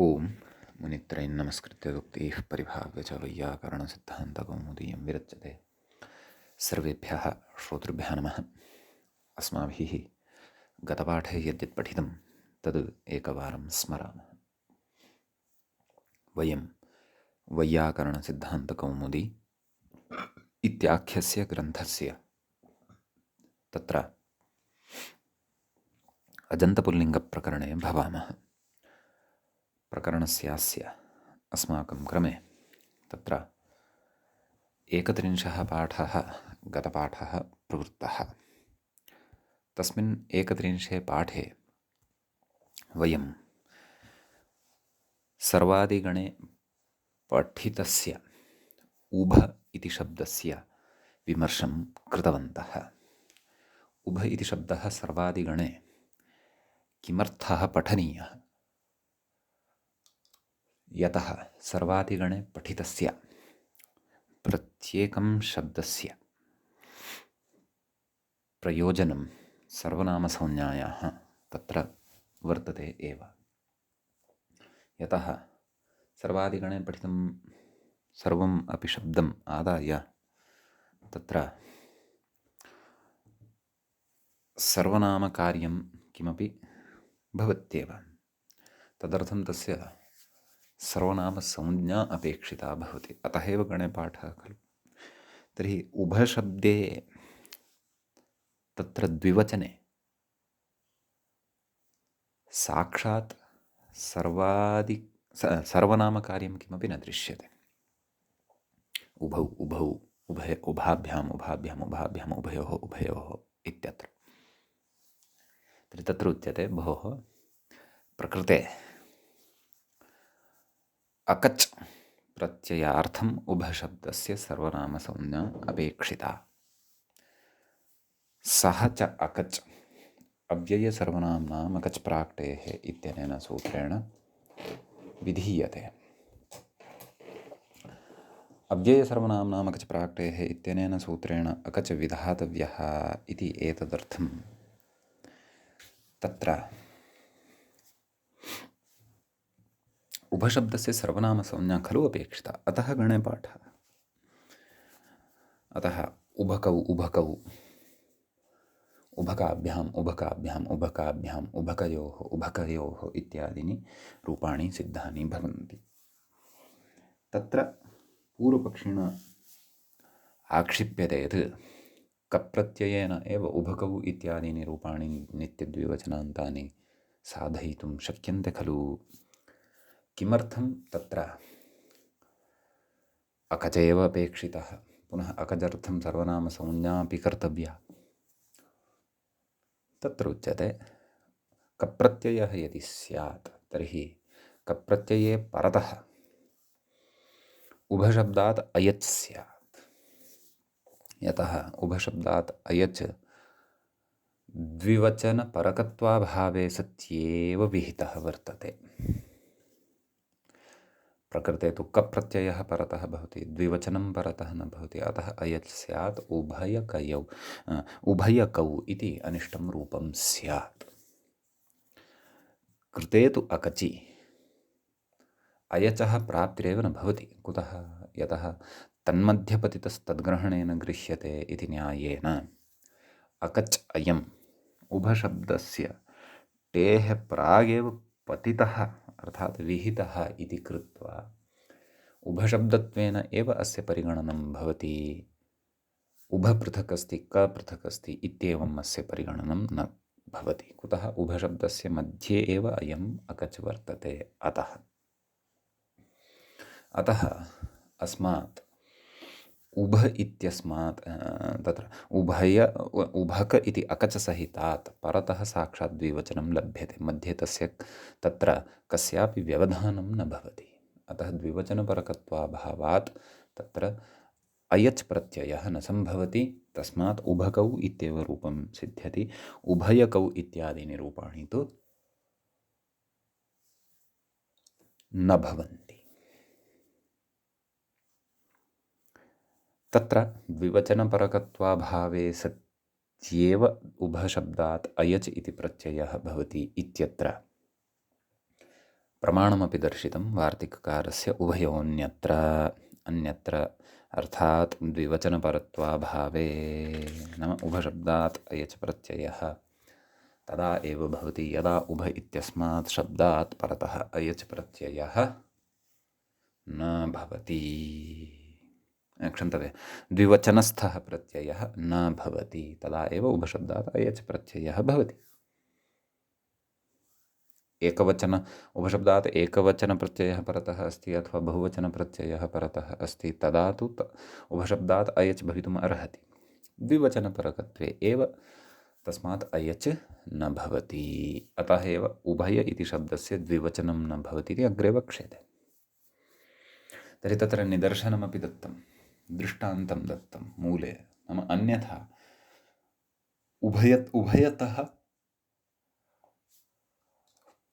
ओम मुनित्रयं नमस्कृत्य उक्तिः परिभाव्य च वैयाकरणसिद्धान्तकौमुदीयं विरच्यते। सर्वेभ्यः श्रोतृभ्यः नमः। अस्माभिः गतपाठे यद्यत् पठितं तद् एकवारं स्मरामः। वयं वैयाकरणसिद्धान्तकौमुदी इत्याख्यस्य ग्रन्थस्य तत्र अजन्तपुल्लिङ्गप्रकरणे भवामः। प्रकरणस्यास्य अस्माकं क्रमे तत्र 31 पाठः गतपाठः प्रवृत्तः। तस्मिन् 31 पाठे वयं सर्वादिगणे पठितस्य उभ इति शब्दस्य विमर्शं कृतवन्तः। उभ इति शब्दः सर्वादिगणे किमर्थः पठनीयः? यतः सर्वादिगणे पठितस्य प्रत्येकं शब्दस्य प्रयोजनं सर्वनामसंज्ञायाः तत्र वर्तते एव। यतः सर्वादिगणे पठितं सर्वम् अपि शब्दम् आदाय तत्र सर्वनामकार्यं किमपि भवत्येव। तदर्थं तस्य सर्वनामसंज्ञा अपेक्षिता भवति। अतः एव गणे पाठः खलु। तर्हि उभशब्दे तत्र द्विवचने साक्षात् सर्वनामकार्यं किमपि न दृश्यते। उभौ उभौ उभाभ्याम् उभाभ्याम् उभाभ्याम् उभयोः उभयोः इत्यत्र। तर्हि तत्र उच्यते भोः प्रकृते अकच् प्रत्ययार्थम् उभशब्दस्य सर्वनामसंज्ञा अपेक्षिता। सः च अकच् अव्ययसर्वनाम्नाम् अकच् प्राक्टेः इत्यनेन सूत्रेण विधीयते। अव्ययसर्वनाम्नाम् अकच् प्राक्टेः इत्यनेन सूत्रेण अकच् विधातव्यः इति एतदर्थं तत्र उभशब्दस्य सर्वनामसंज्ञा खलु अपेक्षिता। अतः गणे पाठः। अतः उभकौ उभकौ उभकाभ्याम् उभकाभ्याम् उभकाभ्याम् उभकयोः उभकयोः इत्यादीनि रूपाणि सिद्धानि भवन्ति। तत्र पूर्वपक्षिणा आक्षिप्यते यत् कप्रत्ययेन एव उभकौ इत्यादीनि रूपाणि नित्यद्विवचनान्तानि साधयितुं शक्यन्ते खलु। किमर्थं तत्र अकच एव अपेक्षितः, पुनः अकजर्थं सर्वनामसंज्ञा अपि कर्तव्या। तत्र उच्यते कप्रत्ययः यदि स्यात् तर्हि कप्रत्यये परतः उभशब्दात् अयच् स्यात्। यतः उभशब्दात् अयच् द्विवचनपरकत्वाभावे सत्येव विहितः वर्तते। प्रकृते तु कप्रत्ययः परतः भवति, द्विवचनं परतः न भवति। अतः अयच् स्यात् उभयकौ इति अनिष्टं रूपं स्यात्। कृते तु अकचि अयचः प्राप्तिरेव न भवति। कुतः? यतः तन्मध्यपतितस्तद्ग्रहणेन गृह्यते इति न्यायेन अकच् अयम् उभशब्दस्य टेः प्रागेव पतितः अर्थात् विहितः इति कृत्वा उभशब्दत्वेन एव अस्य परिगणनं भवति। उभ पृथक् अस्ति, क पृथक् अस्ति इत्येवम् अस्य परिगणनं न भवति। कुतः? उभशब्दस्य मध्ये एव अयम् अकच् वर्तते। अतः अस्मात् उभ इत्यस्मात् तत्र उभक इति अकचसहितात् परतः साक्षात् द्विवचनं लभ्यते। मध्ये तस्य तत्र कस्यापि व्यवधानं न भवति। अतः द्विवचनपरकत्वाभावात् तत्र अयच् प्रत्ययः न सम्भवति। तस्मात् उभकौ इत्येव रूपं सिद्ध्यति। उभयकौ इत्यादीनि रूपाणि तु न भवन्ति। तत्र द्विवचनपरकत्वाभावे सत्येव उभशब्दात् अयच् इति प्रत्ययः भवति इत्यत्र प्रमाणमपि दर्शितं वार्तिककारस्य उभयोऽन्यत्र अन्यत्र अर्थात् द्विवचनपरत्वाभावे नाम उभशब्दात् अयच् प्रत्ययः तदा एव भवति यदा उभ इत्यस्मात् शब्दात् परतः अयच् प्रत्ययः न भवति। क्षन्तव्य द्विवचनस्थः प्रत्ययः न भवति तदा एव उभशब्दात् अयच् प्रत्ययः भवति। एकवचन उभशब्दात् एकवचनप्रत्ययः परतः अस्ति अथवा बहुवचनप्रत्ययः परतः अस्ति तदा तु उभशब्दात् अयच् भवितुम् अर्हति। द्विवचनपरकत्वे एव तस्मात् अयच् न भवति। अतः एव उभय इति शब्दस्य द्विवचनं न भवति इति अग्रे वक्ष्यते। तर्हि तत्र निदर्शनमपि दत्तं, दृष्टान्तं दत्तं मूले, नाम अन्यथा उभयतः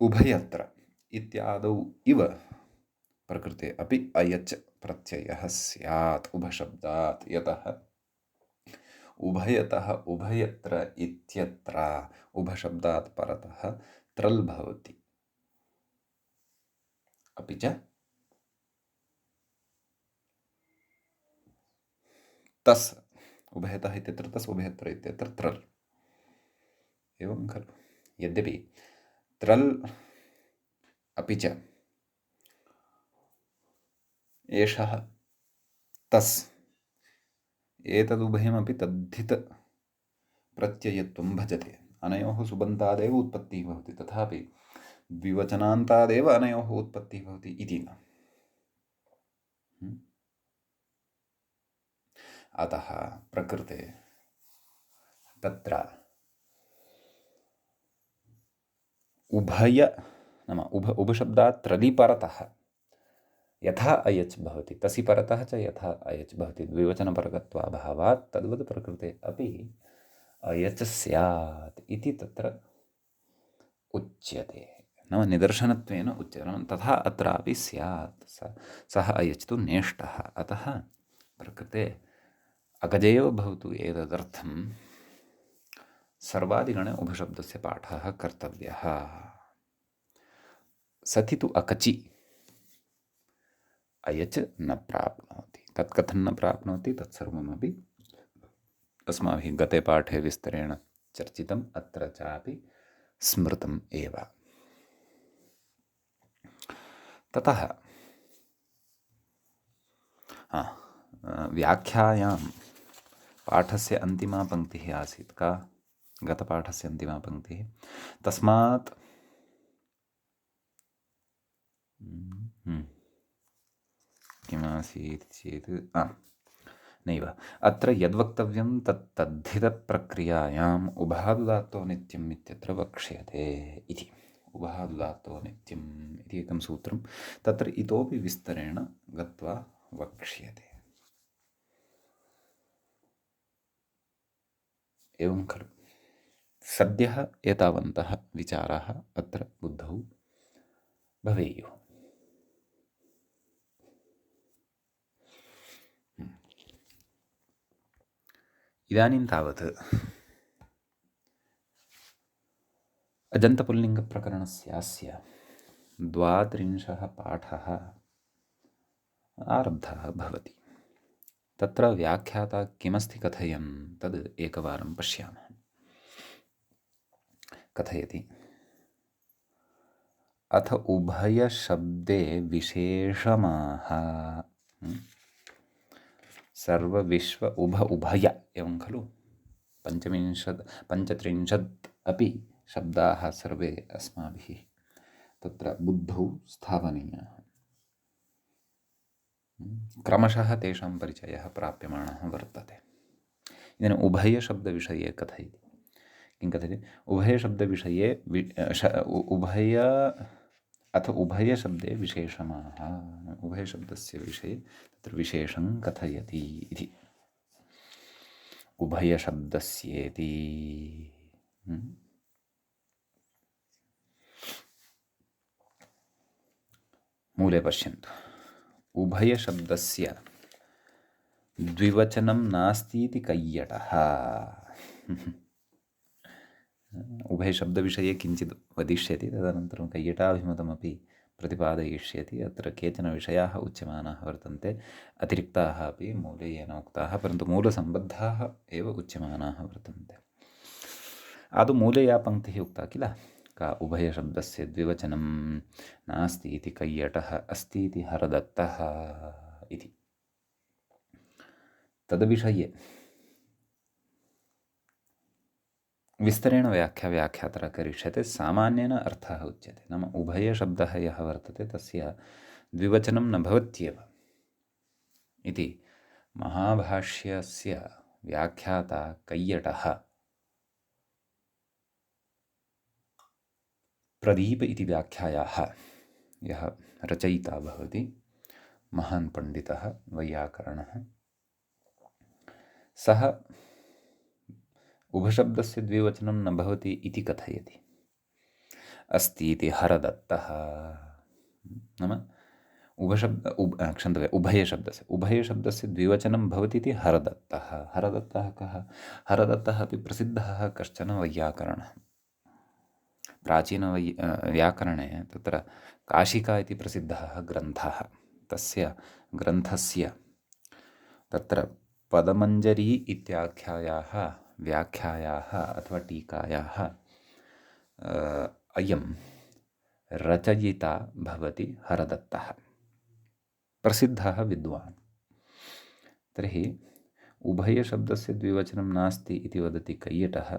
उभयत्र इत्यादौ इव प्रकृते अपि अयच् प्रत्ययः स्यात् उभशब्दात्, यतः उभयतः उभयत्र इत्यत्र उभशब्दात् परतः त्रल् भवति। अपि च तस् उभयतः इत्यत्र तस् उभयत्र इत्यत्र त्रल्, एवं खलु। यद्यपि त्रल् अपि च एषः तस् एतदुभयमपि तद्धितप्रत्ययत्वं भजते। अनयोः सुबन्तादेव उत्पत्तिः भवति, तथापि द्विवचनान्तादेव अनयोः उत्पत्तिः भवति इति न। अतः प्रकृते तत्र उभय नाम उभशब्दात् त्रलि परतः यथा अयच् भवति तसि परतः च यथा अयच् भवति द्विवचनपरकत्वाभावात् तद्वत् प्रकृते अपि अयच् स्यात् इति तत्र उच्यते, नाम निदर्शनत्वेन उच्यते। तथा अत्रापि स्यात्, सः अयच् तु नेष्टः। अतः प्रकृते अगजेव भवतु एतदर्थं सर्वादिगणे उभशब्दस्य पाठः कर्तव्यः। सति तु अकचि अयच् न प्राप्नोति। तत् कथं न प्राप्नोति तत्सर्वमपि अस्माभिः गते पाठे विस्तरेण चर्चितम्, अत्र चापि स्मृतम् एव। ततः व्याख्यायां पाठस्य अन्तिमा पङ्क्तिः आसीत्। का? गतपाठस्य अन्तिमा पङ्क्तिः। तस्मात् किमासीत् चेत् नैव अत्र यद्वक्तव्यं तद्धितप्रक्रियायाम् उभादुदात्तो नित्यम् इत्यत्र वक्ष्यते इति। उभादुदात्तो नित्यम् इति एकं सूत्रं तत्र इतोपि विस्तरेण गत्वा वक्ष्यते। एवं खलु सद्यः एतावन्तः विचाराः अत्र बुद्धौ भवेयुः। इदानीं तावत् अजन्तपुल्लिङ्गप्रकरणस्यास्य 32 पाठः आरब्धः भवति। तत्र व्याख्याता किमस्ति कथयन् तद् एकवारं पश्यामः। कथयति अथ उभयशब्दे विशेषमाः सर्वविश्व उभय एवं खलु 35 अपि शब्दाः सर्वे अस्माभिः तत्र बुद्धौ स्थापनीयाः। क्रमशः तेषां परिचयः प्राप्यमाणः वर्तते। इदानीम् उभयशब्दविषये कथयति। किं कथयति? उभयशब्दविषये अथ उभयशब्दे विशेषमाः। उभयशब्दस्य विषये तत्र विशेषं कथयति इति। उभयशब्दस्येति मूले पश्यन्तु। उभयशब्दस्य द्विवचनं नास्तीति कैयटः। उभयशब्दविषये किञ्चित् वदिष्यति, तदनन्तरं कैयटाभिमतमपि प्रतिपादयिष्यति। अत्र केचन विषयाः उच्यमानाः वर्तन्ते, अतिरिक्ताः अपि मूले येन उक्ताः, परन्तु मूलसम्बद्धाः एव उच्यमानाः वर्तन्ते। आदौ मूले या पङ्क्तिः उक्ता किल, का उभयशब्दस्य द्विवचनं नास्ति इति कैयटः, अस्ति इति हरदत्तः इति, तद्विषये विस्तरेण व्याख्यातरा करिष्यते। सामान्येन अर्थः उच्यते, नाम उभयशब्दः यः वर्तते तस्य द्विवचनं न भवत्येव इति महाभाष्यस्य व्याख्याता कैयटः प्रदीप इति व्याख्यायाः यः रचयिता भवति, महान् पण्डितः वैयाकरणः, सः उभशब्दस्य द्विवचनं न भवति इति कथयति। अस्ति इति हरदत्तः, नाम उभयशब्दस्य द्विवचनं भवति इति हरदत्तः। हरदत्तः कः? हरदत्तः अपि प्रसिद्धः कश्चन वैयाकरणः। व्याकरणे तत्र काशिका इति प्रसिद्धः ग्रन्थः। तस्य ग्रन्थस्य तत्र पदमञ्जरी इत्याख्यायाः व्याख्यायाः अथवा टीकायाः अयं रचयिता भवति हरदत्तः, प्रसिद्धः विद्वान्। तर्हि उभयशब्दस्य द्विवचनं नास्ति इति वदति कैयटः,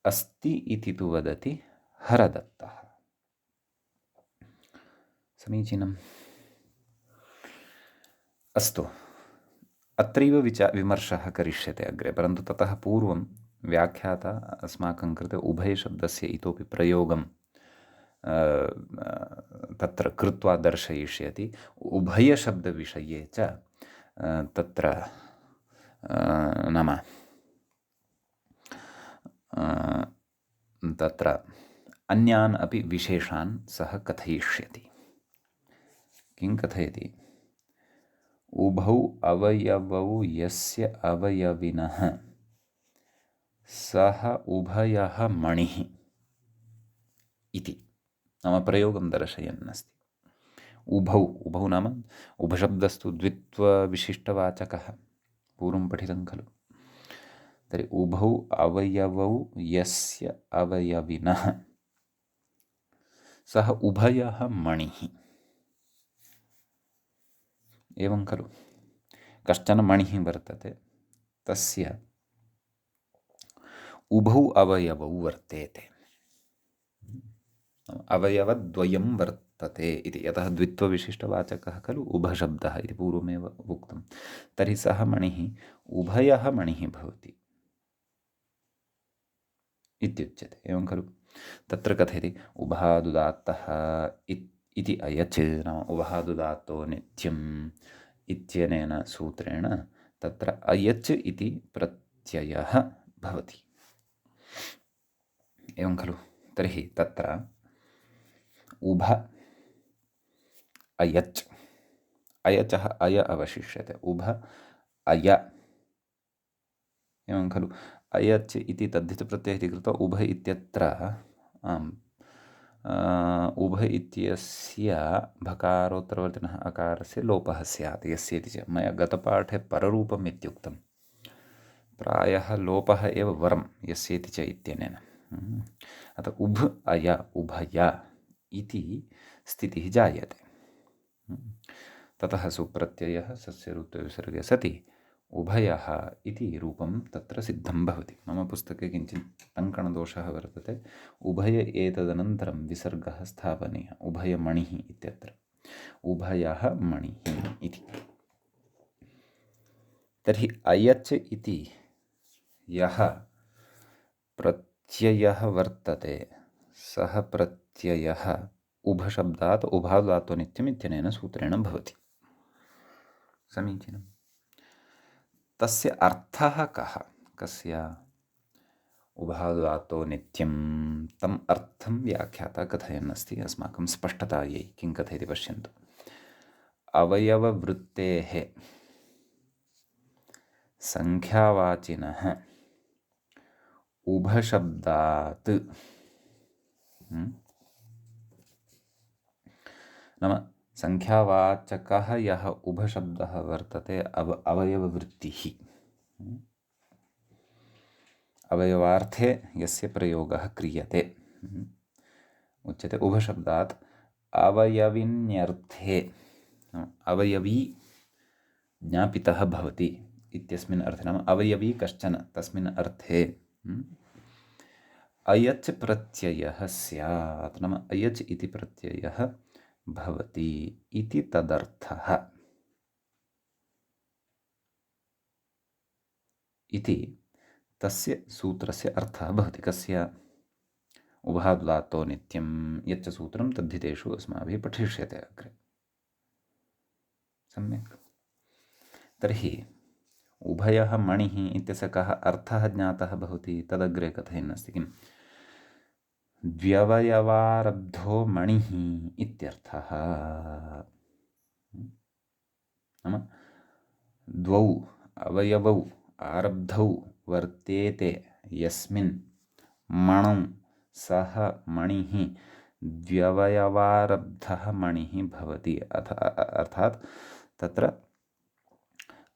अस्ति इति तु वदति हरदत्तः। समीचीनम्। अस्तु, अत्रैव विमर्शः करिष्यते अग्रे, परन्तु ततः पूर्वं व्याख्याता अस्माकं कृते उभयशब्दस्य इतोपि प्रयोगं तत्र कृत्वा दर्शयिष्यति। उभयशब्दविषये च तत्र नाम तत्र अन्यान् अपि विशेषान् सः कथयिष्यति। किं कथयति? उभौ अवयवौ यस्य अवयविनः सः उभयः मणिः इति, नाम प्रयोगं दर्शयन् अस्ति। उभौ नाम उभशब्दस्तु द्वित्वविशिष्टवाचकः, पूर्वं पठितं खलु। तर्हि उभौ अवयवौ यस्य अवयविनः सः उभयः मणिः, एवं खलु। कश्चन मणिः वर्तते, तस्य उभौ अवयवौ वर्तेते, अवयवद्वयं वर्तते इति, यतः द्वित्वविशिष्टवाचकः खलु उभशब्दः इति पूर्वमेव उक्तं। तर्हि सः मणिः उभयः मणिः भवति इत्युच्यते, एवं खलु। तत्र कथयति उभादुदात्तः इति अयच्, नाम उभादुदात्तो नित्यम् इत्यनेन सूत्रेण तत्र अयच् इति प्रत्ययः भवति, एवं खलु। तर्हि तत्र उभ अयच्, अयचः अय अवशिष्यते, उभ अय, एवं खलु। अयच् इति तद्धितप्रत्ययः इति कृत्वा उभ इत्यत्र उभ इत्यस्य भकारोत्तरवर्तिनः अकारस्य लोपः स्यात्, यस्य इति च मया गतपाठे पररूपम् इत्युक्तं। प्रायः लोपः एव वरं, यस्य इति च इत्यनेन। अतः उभ अय उभय इति स्थितिः जायते। ततः सुप्रत्ययः सस्यरूपविसर्गे सति उभयः इति रूपं तत्र सिद्धं भवति। मम पुस्तके किञ्चित् टङ्कणदोषः वर्तते, उभय एतदनन्तरं विसर्गः स्थापनीयः, उभयमणिः इत्यत्र, उभयः मणिः इति। तर्हि अयच् इति यः प्रत्ययः वर्तते, सः प्रत्ययः उभशब्दात् उभादुदात्तो नित्यम् इत्यनेन सूत्रेण भवति। समीचीनम्। तस्य अर्थः कः? कस्य? उभादुदात्तो नित्यं, तम् अर्थं व्याख्याता कथयन् अस्ति अस्माकं स्पष्टतायै। किं कथयति पश्यन्तु। अवयववृत्तेः संख्यावाचिनः उभशब्दात् नाम संख्यावाचकः यः उभशब्दः वर्तते अवयववृत्तिः, अवयवार्थे यस्य प्रयोगः क्रियते, उच्यते उभशब्दात् अवयविन्यर्थे, अवयवी ज्ञापितः भवति इत्यस्मिन् अर्थे, नाम अवयवी कश्चन तस्मिन् अर्थे अयच् प्रत्ययः स्यात्, नाम अयच् इति प्रत्ययः भवति इति तदर्थः इति तस्य सूत्रस्य अर्थः भवति। कस्य? उभादुदात्तो नित्यं यच्च सूत्रं तद्धितेषु अस्माभिः पठिष्यते अग्रे। सम्यक्। तर्हि उभयः मणिः इत्यस्य कः अर्थः ज्ञातः भवति तदग्रे कथयन्नस्ति। किं? द्व्यवयवारब्धो मणिः इत्यर्थः। नाम द्वौ अवयवौ आरब्धौ वर्तेते यस्मिन् मणौ सः मणिः द्व्यवयवारब्धः मणिः भवति। अर्थात् तत्र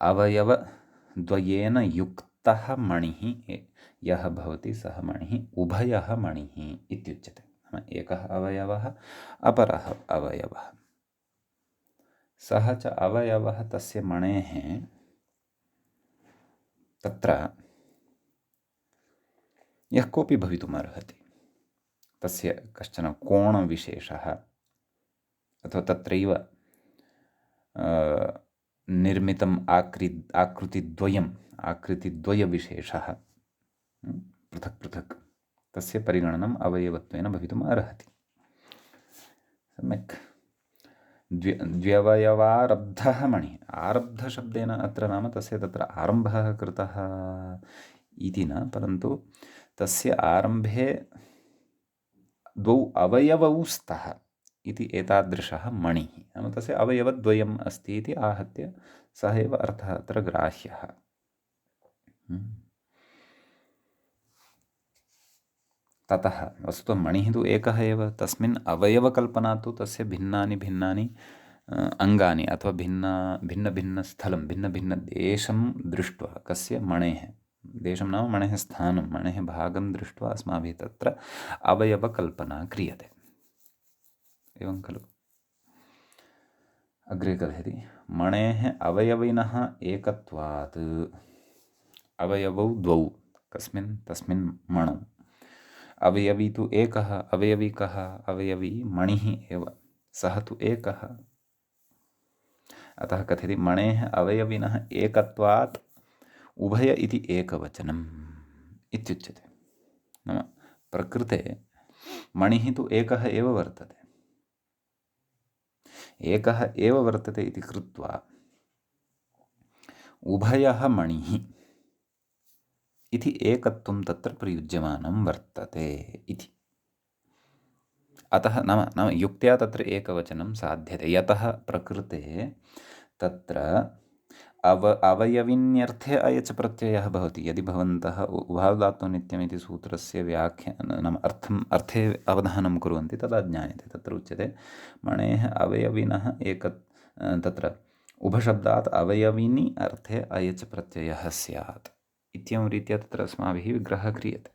अवयवद्वयेन युक्तः मणिः यः भवति सः मणिः उभयः मणिः इत्युच्यते। नाम एकः अवयवः अपरः अवयवः, सः च अवयवः तस्य मणेः तत्र यः कोऽपि भवितुमर्हति, तस्य कश्चन कोणविशेषः अथवा तत्रैव निर्मितम् आकृतिद्वयविशेषः पृथक् पृथक् तस्य परिगणनम् अवयवत्वेन भवितुम् अर्हति। सम्यक्। द्व्यवयवारब्धः मणिः, आरब्धशब्देन अत्र नाम तस्य तत्र आरम्भः कृतः इति न, परन्तु तस्य आरम्भे द्वौ अवयवौ स्तः इति एतादृशः मणिः, नाम तस्य अवयवद्वयम् अस्ति इति आहत्य सः एव अर्थः अत्र ग्राह्यः। ततः वस्तुतः मणिः तु एकः एव, तस्मिन् अवयवकल्पना तु तस्य भिन्नानि भिन्नानि अङ्गानि अथवा भिन्नभिन्नस्थलं भिन्नभिन्नदेशं दृष्ट्वा, कस्य? मणेः देशं नाम मणेः स्थानं, मणेः भागं दृष्ट्वा अस्माभिः तत्र अवयवकल्पना क्रियते। एवं खलु? अग्रे कथयति मणेः अवयविनः एकत्वात्, अवयवौ द्वौ कस्मिन्? तस्मिन् मणौ। अवयवी तु एकः, अवयवी कः? अवयवी मणिः एव, सः तु एकः। अतः कथयति मणेः अवयविनः एकत्वात् उभय इति एकवचनम् इत्युच्यते। नाम प्रकृते मणिः तु एकः एव वर्तते, एकः एव वर्तते इति कृत्वा उभयः मणिः इति एकत्वं तत्र प्रयुज्यमानं वर्तते इति। अतः नाम युक्त्या तत्र एकवचनं साध्यते, यतः प्रकृते तत्र अवयविन्यर्थे अयच् प्रत्ययः भवति। यदि भवन्तः उभावदात्तो नित्यम् इति सूत्रस्य नाम अर्थे अवधानं कुर्वन्ति तदा ज्ञायते। तत्र उच्यते मणेः अवयविनः तत्र उभशब्दात् अवयविनि अर्थे अयच् प्रत्ययः स्यात् इत्येवं रीत्या तत्र अस्माभिः विग्रहः क्रियते।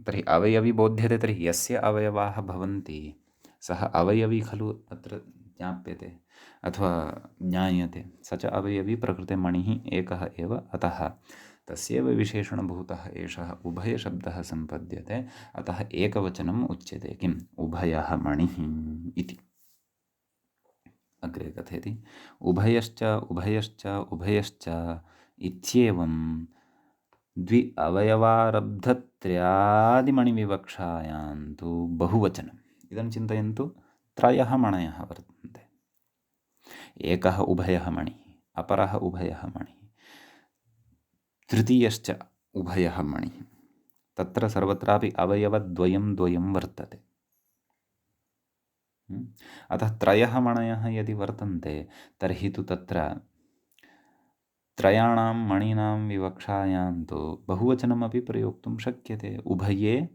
तर्हि अवयवी बोध्यते, तर्हि यस्य अवयवाः भवन्ति सः अवयवी खलु अत्र ज्ञाप्यते अथवा ज्ञायते, स च अवयवी प्रकृते मणिः एकः एव। अतः तस्यैव विशेषणभूतः एषः उभयशब्दः सम्पद्यते। अतः एकवचनम् उच्यते किम्? उभयः मणिः इति। अग्रे कथयति उभयश्च उभयश्च उभयश्च इत्येवं द्वि अवयवारब्धत्र्यादिमणिविवक्षायां तु बहुवचनम्। इदं चिन्तयन्तु, त्रयः मणयः वर्तन्ते, एकः उभयः मणिः, अपरः उभयः मणिः, तृतीयश्च उभयः मणिः। तत्र सर्वत्रापि अवयवद्वयं वर्तते। अतः त्रयः मणयः यदि वर्तन्ते तर्हि तु तत्र त्रयाणां मणीनां विवक्षायां तु बहुवचनमपि प्रयोक्तुं शक्यते। उभये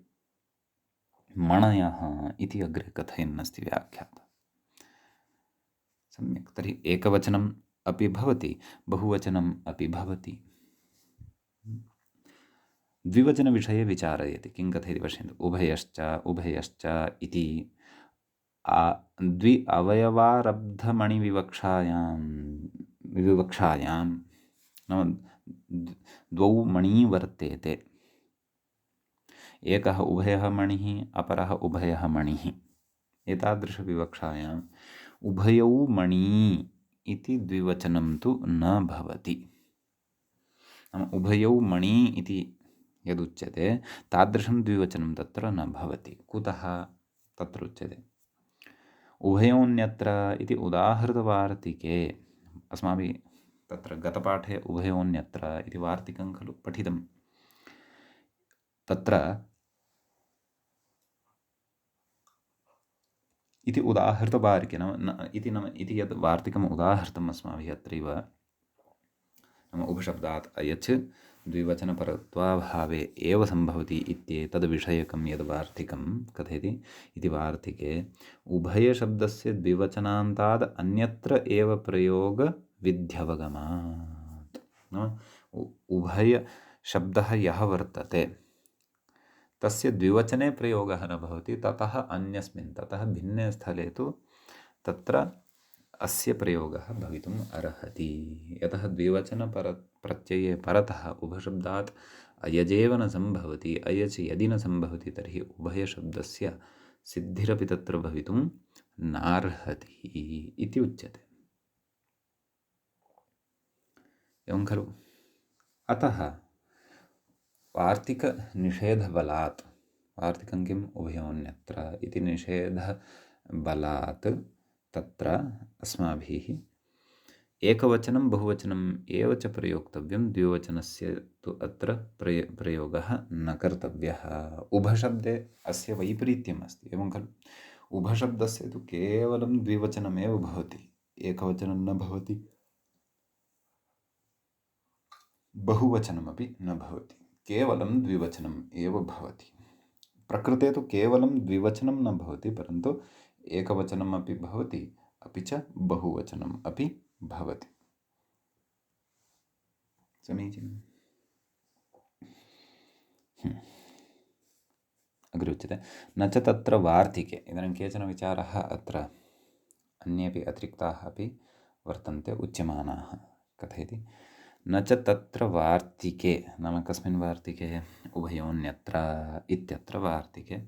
मणयः इति अग्रे कथयन्नस्ति व्याख्याता। सम्यक्। तर्हि एकवचनम् अपि भवति, बहुवचनम् अपि भवति। द्विवचनविषये विचारयति। किं कथयति पश्यन्तु। उभयश्च उभयश्च इति द्वि अवयवारब्धमणिविवक्षायां नाम द्वौ मणी वर्तेते। एकः उभयः मणिः, अपरः उभयः मणिः। एतादृशविवक्षायाम् उभयौ मणी इति द्विवचनं तु न भवति। नाम उभयौ मणी इति यदुच्यते तादृशं द्विवचनं तत्र न भवति। कुतः तत्र उच्यते उभयोऽन्यत्र इति उदाहृतवार्तिके। अस्माभिः तत्र गतपाठे उभयोऽन्यत्र इति वार्तिकं खलु पठितं। तत्र इति उदाहृतवार्तिके नाम इति यद् वार्तिकम् उदाहृतम् अस्माभिः अत्रैव, नाम उभशब्दात् अयच् द्विवचनपरत्वाभावे एव सम्भवति इत्येतद्विषयकं यद् वार्तिकं कथयति इति वार्तिके उभयशब्दस्य द्विवचनान्ताद् अन्यत्र एव प्रयोगविध्यवगमात्। उभयशब्दः यः वर्तते तस्य द्विवचने प्रयोगः न भवति, ततः अन्यस्मिन् ततः भिन्ने स्थले तु तत्र अस्य प्रयोगः भवितुम् अर्हति। यतः द्विवचनप्रत्यये परतः उभशब्दात् अयजेव न सम्भवति, अयच् यदि न सम्भवति तर्हि उभयशब्दस्य सिद्धिरपि तत्र भवितुं नार्हति इति उच्यते। एवं खलु। अतः वार्तिकनिषेधबलात्, वार्तिकं किम् उभयोऽन्यत्र इति निषेधबलात् तत्र अस्माभिः एकवचनं बहुवचनम् एव च प्रयोक्तव्यं, द्विवचनस्य तु अत्र प्रयोगः न कर्तव्यः। उभशब्दे अस्य वैपरीत्यम् अस्ति। एवं खलु। उभशब्दस्य तु केवलं द्विवचनमेव भवति, एकवचनं न भवति, बहुवचनमपि न भवति, केवलं द्विवचनम् एव भवति। प्रकृते तु केवलं द्विवचनं न भवति, परन्तु एकवचनमपि भवति, अपि च बहुवचनम् अपि भवति। समीचीनम्। अग्रे उच्यते न च तत्र वार्तिके। इदानीं केचन विचाराः अत्र अन्येपि अतिरिक्ताः अपि वर्तन्ते, उच्यमानाः। कथयति न च तत्र वार्तिके, नाम कस्मिन् वार्तिके? उभयोऽन्यत्र इत्यत्र वार्तिके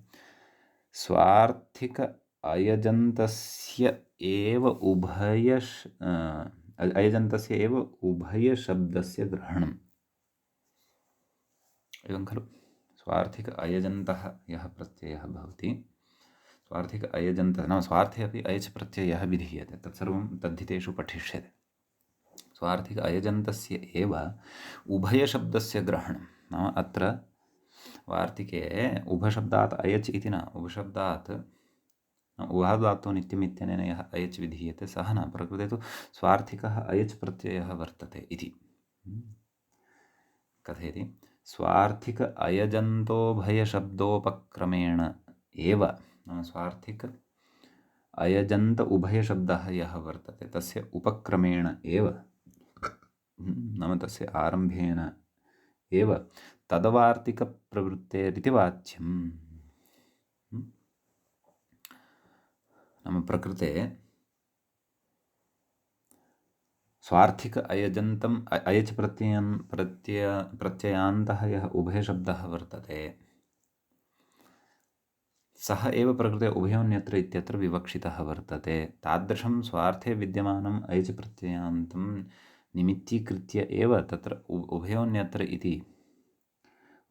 स्वार्थिक अयजन्तस्य एव उभयशब्दस्य ग्रहणम्। एवं खलु। स्वार्थिक अयजन्तः यः प्रत्ययः भवति, स्वार्थिक अयजन्तः नाम स्वार्थे अपि अयच् प्रत्ययः विधीयते, तत्सर्वं तद्धितेषु पठिष्यते। स्वार्थिक अयजन्तस्य एव उभयशब्दस्य ग्रहणं। नाम अत्र वार्तिके उभशब्दात् अयच् इति न, उभशब्दात् उभाधातु नित्यमित्यनेन यः अयच् विधीयते सः न, प्रकृते तु स्वार्थिकः अयच् प्रत्ययः वर्तते इति कथयति। स्वार्थिक अयजन्तोभयशब्दोपक्रमेण एव, नाम स्वार्थिक अयजन्त उभयशब्दः यः वर्तते तस्य उपक्रमेण एव, नाम तस्य आरम्भेन एव तदवार्तिकप्रवृत्तेरिति वाच्यम्। नाम प्रकृते स्वार्थिक अयजन्तम् अयच् प्रत्ययान्तः यः उभयशब्दः वर्तते सः एव प्रकृते उभयोऽन्यत्र इत्यत्र विवक्षितः वर्तते। तादृशं स्वार्थे विद्यमानम् अयच् प्रत्ययान्तं निमित्तीकृत्य एव तत्र उभयोऽन्यत्र इति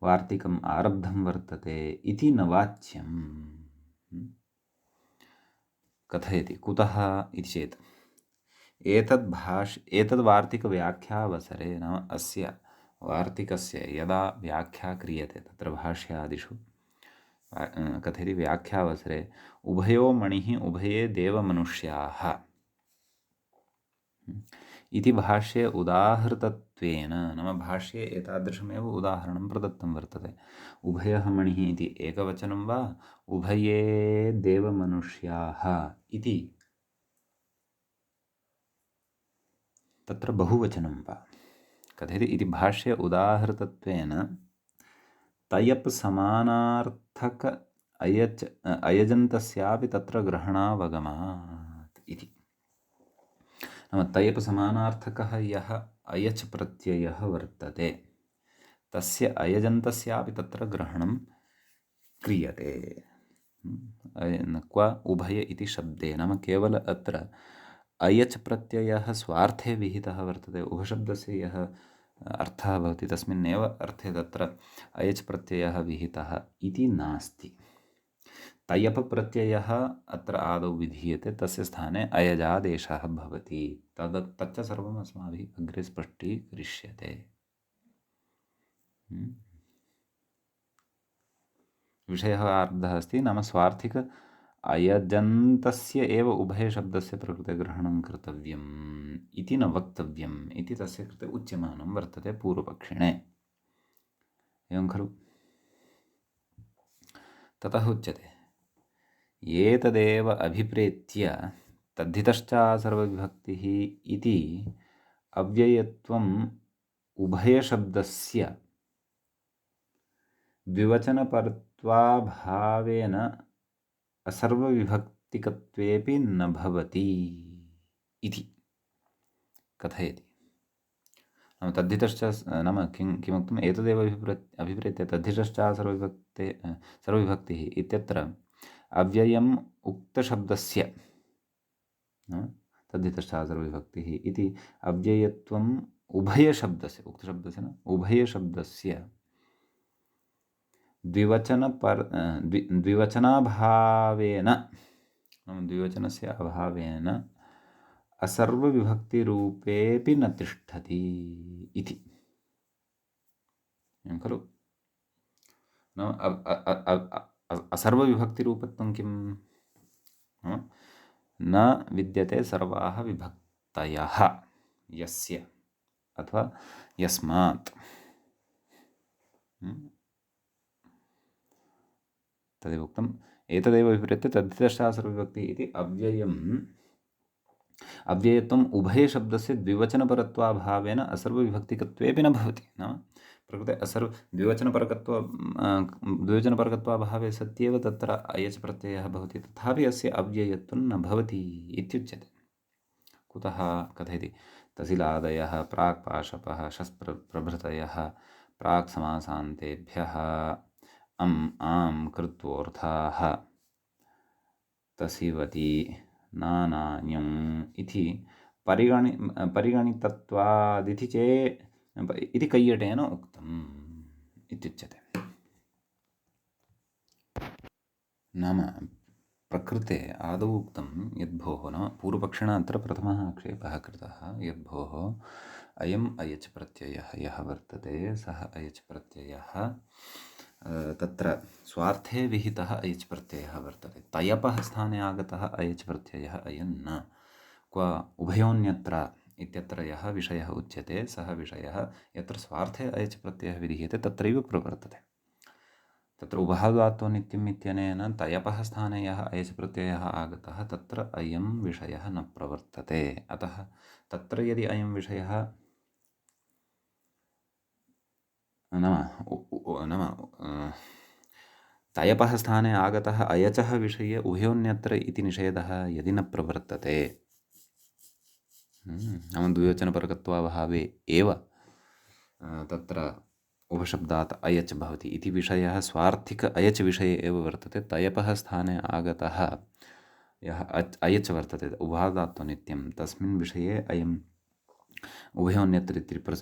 वार्तिकम् आरब्धं वर्तते इति न वाच्यम्। कथयति कुतः इति चेत् एतद् वार्तिकव्याख्यावसरे, नाम अस्य वार्तिकस्य यदा व्याख्या क्रियते तत्र भाष्यादिषु कथयति व्याख्यावसरे उभयो मणिः उभये देवमनुष्याः इति भाष्ये उदाहृतत्वेन, नाम भाष्ये एतादृशमेव उदाहरणं प्रदत्तं वर्तते। उभयः मणिः इति एकवचनं वा, उभये देवमनुष्याः इति तत्र बहुवचनं वा, कथयति इति भाष्ये उदाहृतत्वेन तयप् समानार्थक अयजन्तस्यापि तत्र ग्रहणावगमात् इति। नाम तयप् समानार्थकः यः अयच् प्रत्ययः वर्तते तस्य अयजन्तस्यापि तत्र ग्रहणं क्रियते। क्व उभय इति शब्दे, नाम केवल अत्र अयच् प्रत्ययः स्वार्थे विहितः वर्तते। उभशब्दस्य यः अर्थः भवति तस्मिन्नेव अर्थे तत्र अयच् प्रत्ययः विहितः इति नास्ति। तयप् प्रत्ययः अत्र आदौ विधीयते, तस्य स्थाने अयजादेशः भवति। तच्च सर्वम् अस्माभिः अग्रे स्पष्टीकरिष्यते। विषयः आरब्धः अस्ति, नाम स्वार्थिक अयजन्तस्य एव उभयशब्दस्य प्रकृतिग्रहणं कर्तव्यम् इति न वक्तव्यम् इति तस्य कृते उच्यमानं वर्तते पूर्वपक्षिणे। एवं खलु? ततः उच्यते एतदेव अभिप्रेत्य तद्धितश्चासर्वविभक्तिः इति अव्ययत्वम् उभयशब्दस्य द्विवचनपरत्वाभावेन असर्वविभक्तिकत्वेपि न भवति इति कथयति। नाम तद्धितश्च, नाम किमुक्तम्, एतदेव अभिप्रेत्य सर्वविभक्तिः इत्यत्र अव्ययम् उक्तशब्दस्य, तद्धितश्च सर्वविभक्तिः इति अव्ययत्वम् उभयशब्दस्य, उक्तशब्दस्य न उभयशब्दस्य द्विवचनाभावेन, नाम द्विवचनस्य अभावेन असर्वविभक्तिरूपेऽपि न तिष्ठति इति। एवं खलु? नाम असर्वविभक्तिरूपत्वं किं? न विद्यते सर्वाः विभक्तयः यस्य अथवा यस्मात्। तदेव उक्तम्, एतदेव विपरीत्य तद्धितश्च सर्वविभक्तिः इति अव्ययत्वम् उभयशब्दस्य द्विवचनपरत्वाभावेन असर्वविभक्तिकत्वेऽपि न भवति। नाम प्रकृते द्विवचनपरकत्वाभावे सत्येव तत्र अयच् प्रत्ययः भवति, तथापि अस्य अव्ययत्वं न भवति इत्युच्यते। कुतः कथयति, तसिलादयः प्राक्पाशपः शस्प्रभृतयः प्राक् समासान्तेभ्यः आम् कृत्वोऽर्थाः तसिवति नानान्यम् इति परिगणितत्वादिति इति कैयटेन उक्तम् इत्युच्यते। नाम प्रकृते आदौ उक्तं यद्भोः, नाम पूर्वपक्षिणा अत्र प्रथमः आक्षेपः कृतः यद्भोः अयम् अयच् प्रत्ययः यः वर्तते सः अयच् प्रत्ययः तत्र स्वार्थे विहितः अयच् प्रत्ययः वर्तते। तयपः स्थाने आगतः अयच् प्रत्ययः अयं न। क्व उभयोऽन्यत्र इत्यत्र यः विषयः उच्यते सः विषयः यत्र स्वार्थे अयच् प्रत्ययः विधीयते तत्रैव प्रवर्तते। तत्र उभादात्तो नित्यम् इत्यनेन तयपः स्थाने यः अयच् प्रत्ययः आगतः तत्र अयं विषयः न प्रवर्तते। अतः तत्र यदि अयं विषयः नाम तयपः स्थाने आगतः अयचः विषये उभयोऽन्यत्र इति निषेधः यदि न प्रवर्तते, नाम द्विवचनपरकत्वाभावे एव तत्र उभशब्दात् अयच् भवति इति विषयः स्वार्थिक अयच् विषये एव वर्तते। तयपः स्थाने आगतः यः अयच् वर्तते उभादात्तो नित्यं, तस्मिन् विषये अयम् उभयोऽन्यत्र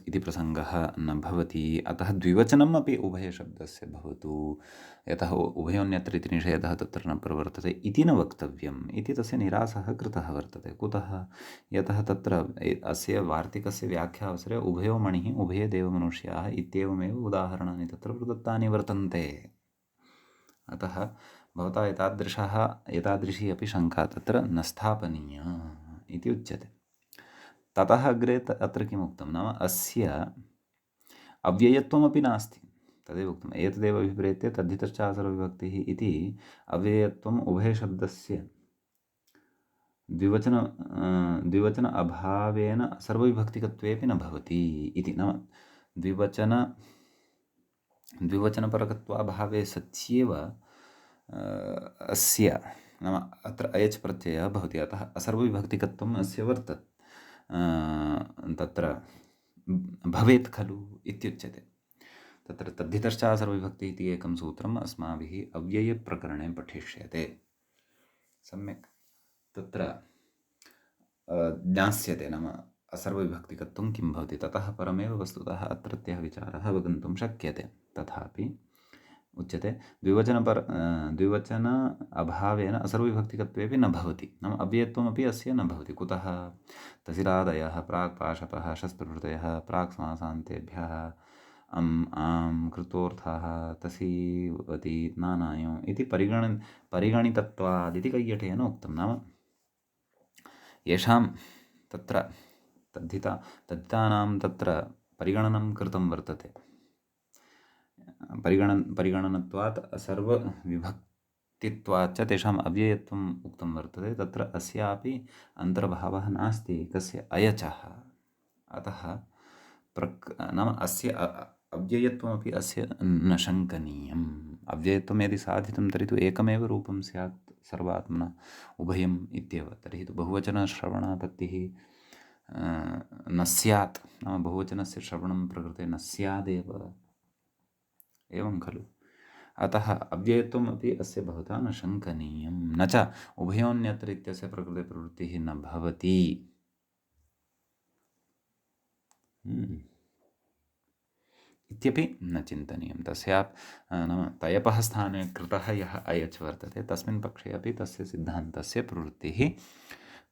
इति प्रसङ्गः न भवति। अतः द्विवचनम् अपि उभयशब्दस्य भवतु, यतः उभयोऽन्यत्र इति निषेधः तत्र न प्रवर्तते इति न वक्तव्यम् इति तस्य निरासः कृतः वर्तते। कुतः? यतः तत्र अस्य वार्तिकस्य व्याख्यावसरे उभयो मणिः उभये देवमनुष्याः इत्येवमेव उदाहरणानि तत्र प्रदत्तानि वर्तन्ते। अतः भवता एतादृशी अपि शङ्का तत्र न स्थापनीया इति उच्यते। ततः अग्रे अत्र किम् उक्तं नाम अस्य अव्ययत्वमपि नास्ति, तदेव उक्तम्। एतदेव अभिप्रेत्य तद्धितश्च सर्वविभक्तिः इति अव्ययत्वम् उभयशब्दस्य द्विवचन अभावेन सर्वविभक्तिकत्वेपि न भवति इति। नाम द्विवचनपरकत्वाभावे सत्येव अस्य नाम अत्र अयच् प्रत्ययः भवति, अतः असर्वविभक्तिकत्वम् अस्य तत्र भवेत् खलु इत्युच्यते। तत्र तद्धितश्च सर्वविभक्तिः इति एकं सूत्रम् अस्माभिः अव्ययप्रकरणे पठिष्यते। सम्यक् तत्र ज्ञास्यते नाम असर्वविभक्तिकत्वं किं भवति, ततः परमेव वस्तुतः अत्रत्यः विचारः अवगन्तुं शक्यते। तथापि उच्यते द्विवचन अभावेन असर्वविभक्तिकत्वेपि न भवति, नाम अव्ययत्वमपि अस्य न भवति। कुतः? तसिरादयः प्राक् पाशपः शस्त्रहृदयः प्राक् समासान्तेभ्यः आम् कृतोऽर्थाः तसीवति नानायो इति परिगणितत्वादिति कैयटेन उक्तं। नाम येषां तत्र तद्धितानां तत्र परिगणनं कृतं वर्तते, परिगणनत्वात् सर्वविभक्तित्वाच्च तेषाम् अव्ययत्वम् उक्तं वर्तते। तत्र अस्यापि अन्तर्भावः नास्ति कस्य अयचः। अतः नाम अस्य अव्ययत्वमपि अस्य न शङ्कनीयम्। अव्ययत्वं यदि साधितं तर्हि तु एकमेव रूपं स्यात् सर्वात्मना उभयम् इत्येव। तर्हि तु बहुवचनश्रवणापत्तिः न स्यात्, नाम बहुवचनस्य श्रवणं प्रकृते न स्यादेव, एवं खलु। अतः अव्ययत्वमपि अस्य भवता न शङ्कनीयं, न च उभयोऽन्यत्र इत्यस्य प्रकृतिप्रवृत्तिः न भवति। इत्यपि न चिन्तनीयं। नाम तयपः स्थाने कृतः यः अयच् वर्तते तस्मिन् पक्षे अपि तस्य सिद्धान्तस्य प्रवृत्तिः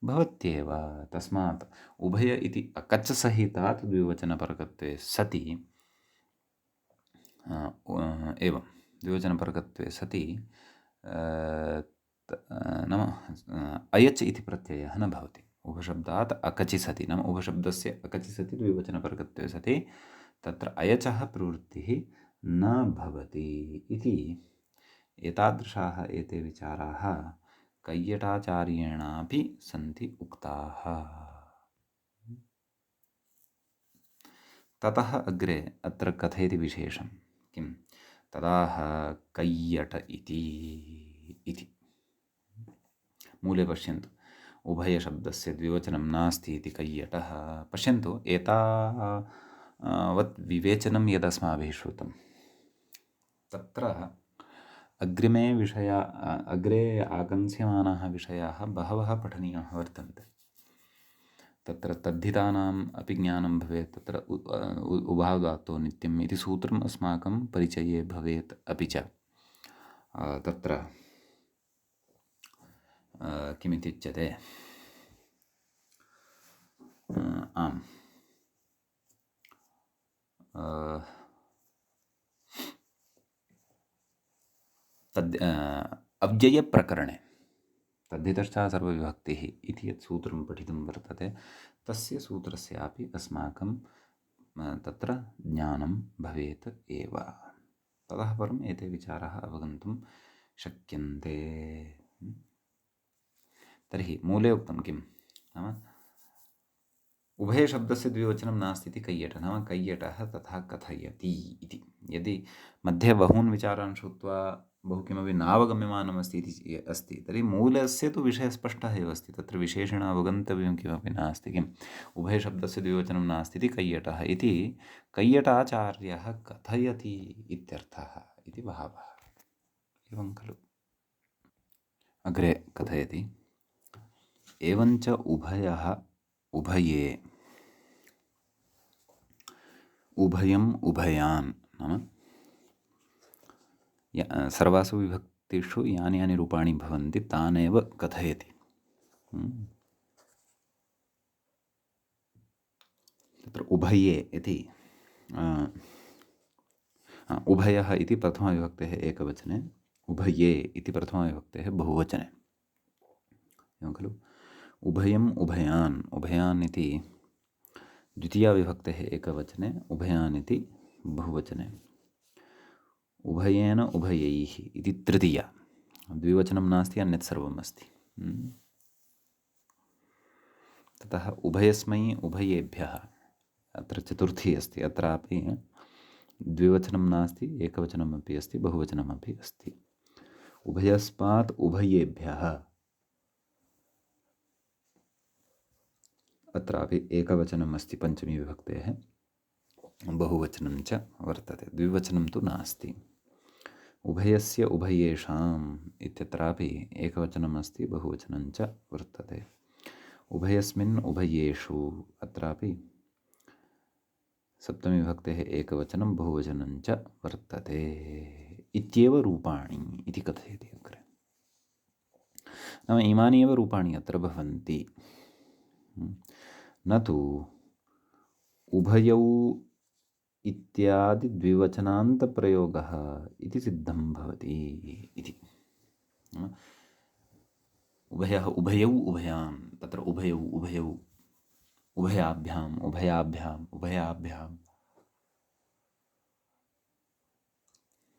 भवत्येव। तस्मात् उभय इति अकच्सहितात् द्विवचनपरकत्वे सति एवं द्विवचनपरकत्वे सति नाम अयच् इति प्रत्ययः न भवति। उभशब्दात् अकचि सति, नाम उभशब्दस्य अकचि सति द्विवचनपरकत्वे सति तत्र अयचः प्रवृत्तिः न भवति इति। एतादृशाः एते विचाराः कैयटाचार्येणापि सन्ति उक्ताः। ततः अग्रे अत्र कथयति विशेषं किं तदाह कैयट इति मूले पश्यन्तु, उभयशब्दस्य द्विवचनं नास्ति इति कैयटः। पश्यन्तु, एतावत् विवेचनं यदस्माभिः श्रुतं तत्र अग्रे आकंस्यमानाः विषयाः बहवः पठनीयाः वर्तन्ते। तत्र तद्धितानाम् अपि ज्ञानं भवेत्, तत्र उभावदात्तो नित्यम् इति सूत्रम् अस्माकं परिचये भवेत्। अपि च तत्र किमित्युच्यते, आम् अव्ययप्रकरणे तद्धितश्च सर्वविभक्तिः इति यत् सूत्रं पठितं वर्तते तस्य सूत्रस्यापि अस्माकं तत्र ज्ञानं भवेत् एव। ततः परम् एते विचाराः अवगन्तुं शक्यन्ते। तर्हि मूले उक्तं किं नाम उभयशब्दस्य द्विवचनं नास्ति इति कैयटः, नाम कैयटः तथा कथयति इति। यदि मध्ये बहून् विचारान् श्रुत्वा बहु किमपि नावगम्यमानमस्ति इति अस्ति तर्हि मूलस्य तु विषयः स्पष्टः एव अस्ति, तत्र विशेषेण अवगन्तव्यं किमपि नास्ति। किम् उभयशब्दस्य द्विवचनं नास्ति इति कैयटः इति कैयटाचार्यः कथयति इत्यर्थः इति भावः, एवं खलु। अग्रे कथयति, एवञ्च उभयः उभये उभयम् उभयान्, नाम सर्वासु विभक्तिषु यानि यानि रूपाणि भवन्ति तानेव कथयति। तत्र उभये इति उभयः इति प्रथमविभक्तेः एकवचने, उभये इति प्रथमविभक्तेः बहुवचने, एवं खलु। उभयम् उभयान्, उभयान् इति द्वितीयाविभक्तेः एकवचने उभयान् इति बहुवचने उभयेन उभयैः इति तृतीया द्विवचनं नास्ति अन्यत् सर्वम् अस्ति ततः उभयस्मै उभयेभ्यः अत्र चतुर्थी अस्ति अत्रापि द्विवचनं नास्ति एकवचनमपि अस्ति बहुवचनमपि अस्ति उभयस्मात् उभयेभ्यः अत्रापि एकवचनम् अस्ति पञ्चमी विभक्तेः बहुवचनं च वर्तते द्विवचनं तु नास्ति उभयस्य उभयेषाम् इत्यत्रापि एकवचनम् अस्ति बहुवचनं च वर्तते उभयस्मिन् उभयेषु अत्रापि सप्तमी विभक्तेः एकवचनं बहुवचनं च वर्तते इत्येव रूपाणि इति कथयति अग्रे नाम इमानि एव रूपाणि अत्र भवन्ति न तु उभयौ इत्यादि द्विवचनान्तप्रयोगः इति सिद्धं भवति इति उभयः उभयौ उभयां तत्र उभयौ उभयौ उभयाभ्याम् उभयाभ्याम् उभयाभ्याम्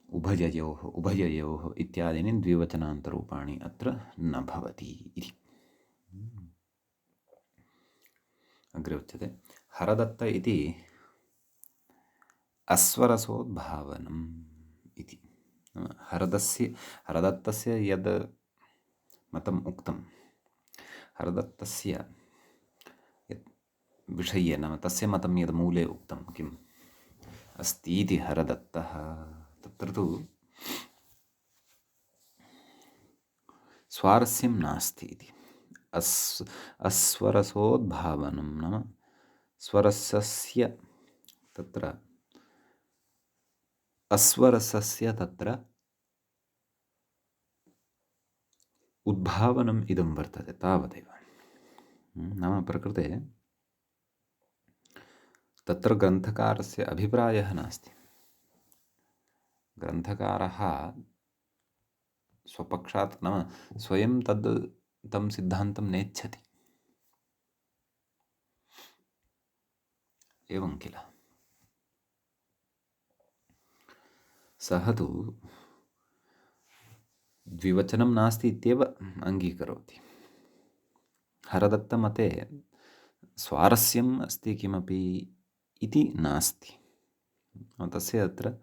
उभययोः उभययोः इत्यादीनि द्विवचनान्तरूपाणि अत्र न भवति इति अग्रे उच्यते हरदत्त इति अस्वरसोद्भावनम् इति हरदत्तस्य यद् मतम् उक्तं हरदत्तस्य यत् विषये नाम तस्य मतं यद् मूले उक्तं किम् अस्ति इति हरदत्तः तत्र तु स्वारस्यं नास्ति इति अस्वरसोद्भावनं नाम स्वरसस्य तत्र अस्वरसस्य तत्र उद्भावनम् इदं वर्तते तावदेव नाम प्रकृते तत्र ग्रन्थकारस्य अभिप्रायः नास्ति ग्रन्थकारः स्वपक्षात् नाम स्वयं तं सिद्धान्तं नेच्छति एवं किल सः तु द्विवचनं नास्ति इत्येव अङ्गीकरोति हरदत्तमते स्वारस्यम् अस्ति किमपि इति नास्ति तस्य अत्र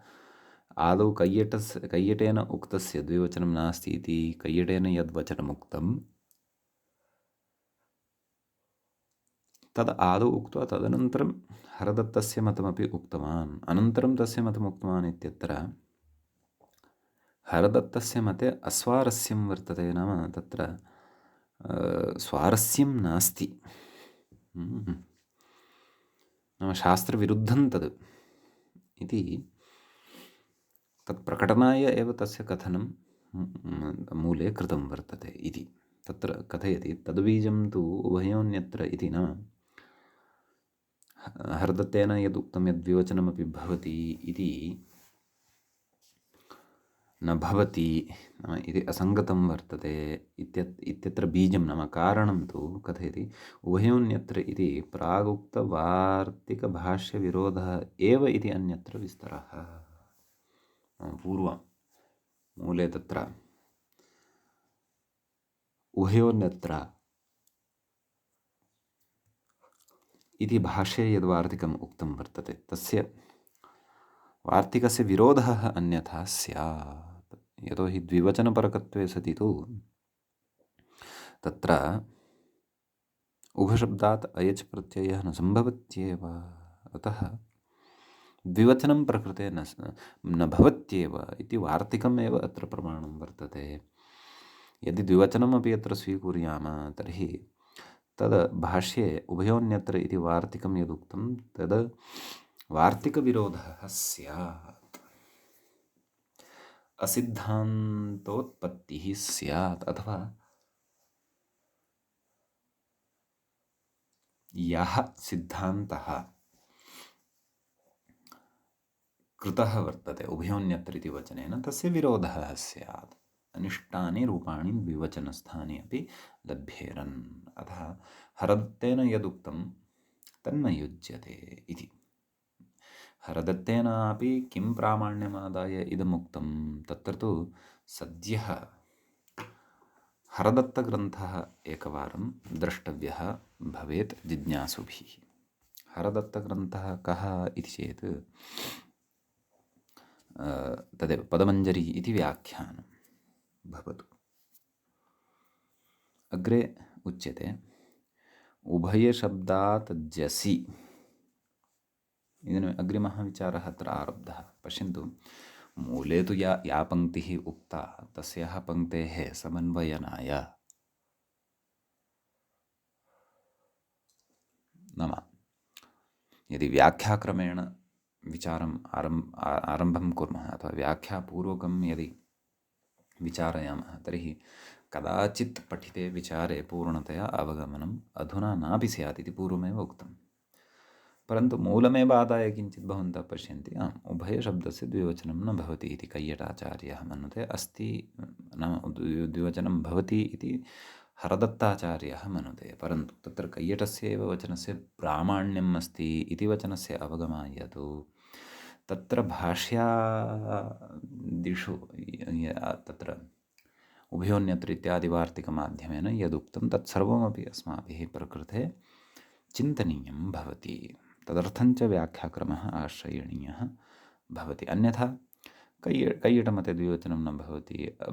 आदौ कैयटेन उक्तस्य द्विवचनं नास्ति इति कैयटेन यद्वचनमुक्तं तद् आदौ उक्त्वा तदनन्तरं हरदत्तस्य मतमपि उक्तवान् अनन्तरं तस्य मतम् उक्तवान् इत्यत्र हरदत्तस्य मते अस्वारस्यं वर्तते नाम तत्र स्वारस्यं नास्ति नाम शास्त्रविरुद्धं तद् इति तत्प्रकटनाय एव तस्य कथनं मूले कृतं वर्तते इति तत्र कथयति तद्बीजं तु उभयोन्यत्र इति न हरदत्तेन यदुक्तं यद्विवचनमपि भवति इति न भवति नाम इति असङ्गतं वर्तते इत्यत्र बीजं नाम कारणं तु कथयति उभयोन्यत्र इति प्रागुक्तवार्तिकभाष्यविरोधः एव इति अन्यत्र विस्तरः पूर्वं मूले तत्र उभयोन्यत्र इति भाष्ये यद्वार्तिकम् उक्तं वर्तते तस्य वार्तिकस्य विरोधः अन्यथा स्यात् यतोहि द्विवचनपरकत्वे सति तु तत्र उभशब्दात् अयच् प्रत्ययः न सम्भवत्येव अतः द्विवचनं प्रकृते न भवत्येव इति वार्तिकमेव अत्र प्रमाणं वर्तते यदि द्विवचनमपि अत्र स्वीकुर्याम तर्हि तद् भाष्ये उभयोन्यत्र इति वार्तिकं यदुक्तं तद् वार्तिकविरोधः स्यात् असिद्धान्तोत्पत्तिः स्यात् अथवा यः सिद्धान्तः कृतः वर्तते उभयोन्यत्र इति वचनेन तस्य विरोधः स्यात् अनिष्टानि रूपाणि द्विवचनस्थाने अपि लभ्येरन् अतः हरदत्तेन यदुक्तं तन्न युज्यते इति। हरदत्तेनापि किं प्रामाण्यमादाय इदमुक्तं, तत्र तु सद्यः हरदत्तग्रन्थः एकवारं द्रष्टव्यः भवेत् जिज्ञासुभिः। हरदत्तग्रन्थः कः इति चेत् तदेव पदमञ्जरी इति व्याख्यानं भवतु। अग्रे उच्यते उभयशब्दात् जसि। इदानीम् अग्रिमः विचारः अत्र आरब्धः। पश्यन्तु, मूले तु या पङ्क्तिः उक्ता तस्याः पङ्क्तेः समन्वयनाय, नाम यदि व्याख्याक्रमेण विचारम् आरम्भं कुर्मः अथवा व्याख्यापूर्वकं यदि विचारयामः तर्हि कदाचित् पठिते विचारे पूर्णतया अवगमनम् अधुना नापि स्यात् इति पूर्वमेव उक्तं। परन्तु मूलमेव आदाय किञ्चित् भवन्तः पश्यन्ति, उभयशब्दस्य द्विवचनं न भवति इति कैयटाचार्यः मन्यते। अस्ति नाम द्विवचनं भवति इति हरदत्ताचार्यः मन्यते। परन्तु तत्र कैयटस्य एव वचनस्य प्रामाण्यम् अस्ति इति वचनस्य अवगमाय तु तत्र भाष्यादिषु तत्र उभयोन्यत्र इत्यादिवार्तिकमाध्यमेन यदुक्तं तत्सर्वमपि अस्माभिः प्रकृते चिन्तनीयं भवति। तदर्थञ्च व्याख्याक्रमः आश्रयणीयः भवति। अन्यथा कैयटमते द्विवचनं न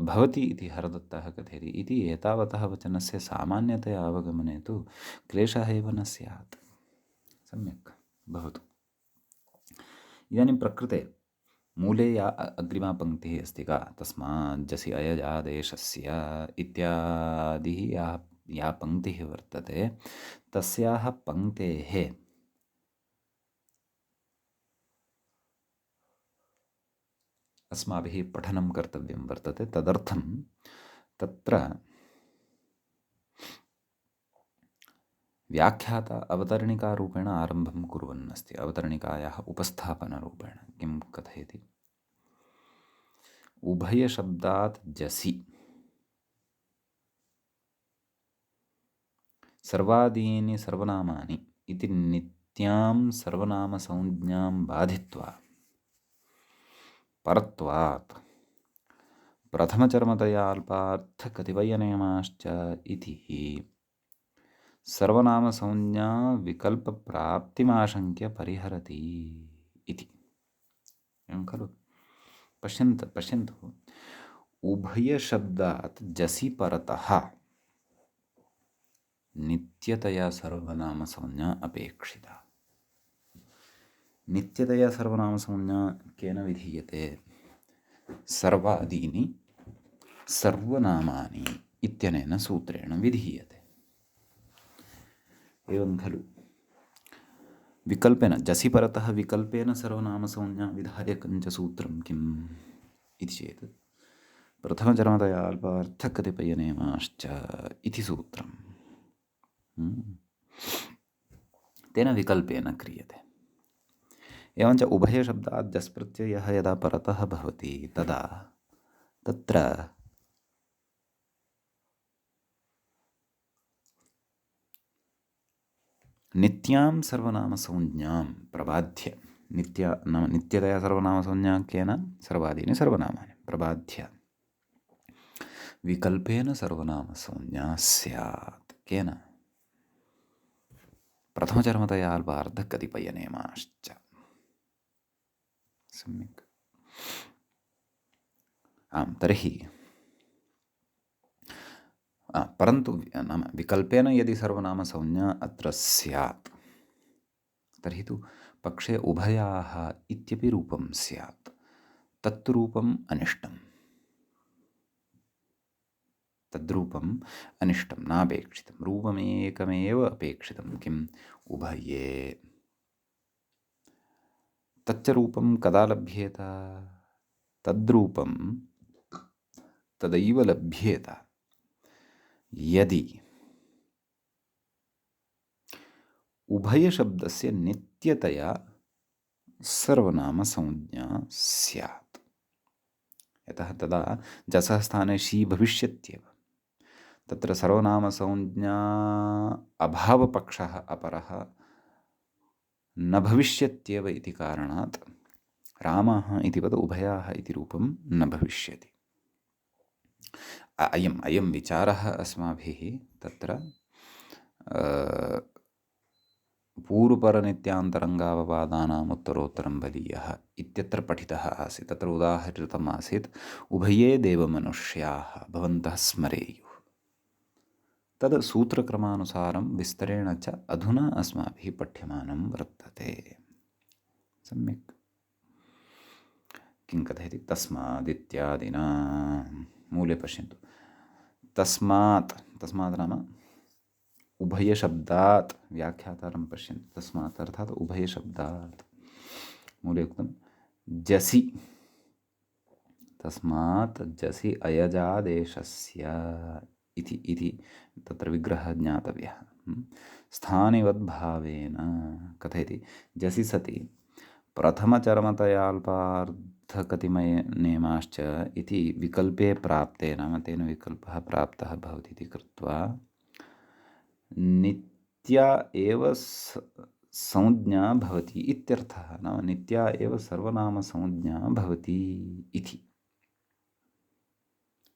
भवति इति हरदत्तः कथयति इति एतावतः वचनस्य सामान्यतया अवगमने तु क्लेशः एव न स्यात्। सम्यक् भवतु। इदानीं प्रकृते मूले या अग्रिमा पङ्क्तिः अस्ति का, तस्माज्जसि अयजादेशस्य इत्यादिः या पङ्क्तिः वर्तते, तस्याः पङ्क्तेः अस्माभिः पठनं कर्तव्यं वर्तते। तदर्थं तत्र व्याख्याता अवतरणिकारूपेण आरम्भं कुर्वन् अस्ति। अवतरणिकायाः उपस्थापनरूपेण किं कथयति, उभयशब्दात् जसि सर्वादीनि सर्वनामानि इति नित्यां सर्वनामसंज्ञां बाधित्वा परत्वात् प्रथमचर्मतया अल्पार्थकतिपयनियमाश्च इति सर्वनामसंज्ञा विकल्पप्राप्तिमाशङ्क्य परिहरति इति। एवं खलु? पश्यन्तु, उभयशब्दात् जसि परतः नित्यतया सर्वनामसंज्ञा अपेक्षिता। नित्यतया सर्वनामसंज्ञा केन विधीयते? सर्वादीनि सर्वनामानि इत्यनेन सूत्रेण विधीयते। एवं खलु? विकल्पेन जसि परतः विकल्पेन सर्वनामसंज्ञा विधायकञ्च सूत्रं किम् इति चेत् प्रथमचर्मतया अल्पार्थकतिपयनियमाश्च इति सूत्रम्। तेन विकल्पेन क्रियते। एवञ्च उभयशब्दात् जस् प्रत्ययः यदा परतः भवति तदा तत्र नित्यां सर्वनामसंज्ञां प्रबाध्य, नित्यतया सर्वनामसंज्ञा केन? सर्वादीनि सर्वनामानि प्रबाध्य विकल्पेन सर्वनामसंज्ञा स्यात्। केन? प्रथमचर्मतया अल्पार्धकतिपयनियमाश्च। सम्यक्। आम्, तर्हि परन्तु नाम विकल्पेन यदि सर्वनामसंज्ञा अत्र स्यात् तर्हि तु पक्षे उभयाः इत्यपि रूपं स्यात्। तत् रूपम् अनिष्टम्। तद्रूपम् अनिष्टं, नापेक्षितं। रूपमेकमेव अपेक्षितं। किम्? उभये। तच्च रूपं कदा लभ्येत? तद्रूपं तदैव लभ्येत यदि उभयशब्दस्य नित्यतया सर्वनामसंज्ञा स्यात्। यतः तदा जसः स्थाने शी भविष्यत्येव। तत्र सर्वनामसंज्ञा अभावपक्षः अपरः न भविष्यत्येव इति कारणात् रामः इति पद उभयाः इति रूपं न भविष्यति। अयं विचारः अस्माभिः तत्र पूर्वपरनित्यान्तरङ्गावपादानाम् उत्तरोत्तरं बलीयः इत्यत्र पठितः आसीत्। तत्र उदाहृतम् आसीत् उभये देवमनुष्याः भवन्तः स्मरेयुः। तद् सूत्रक्रमानुसारं विस्तरेण च अधुना अस्माभिः पठ्यमानं वर्तते। सम्यक्। किं कथयति? तस्मादित्यादिना मूले पश्यन्तु। तस्मात् नाम उभयशब्दात् व्याख्यातारं पश्यन्तु। तस्मात् अर्थात् उभयशब्दात् मूले उक्तं जसि, तस्मात् जसि अयजादेशस्य इति तत्र विग्रहः ज्ञातव्यः। स्थानिवद्भावेन कथयति जसि सति प्रथमचरमतयाल्पार्धकतिमयनेमाश्च इति विकल्पे प्राप्ते, नाम तेन विकल्पः प्राप्तः भवति इति कृत्वा नित्या एव संज्ञा भवति इत्यर्थः। नाम नित्या एव सर्वनामसंज्ञा भवति इति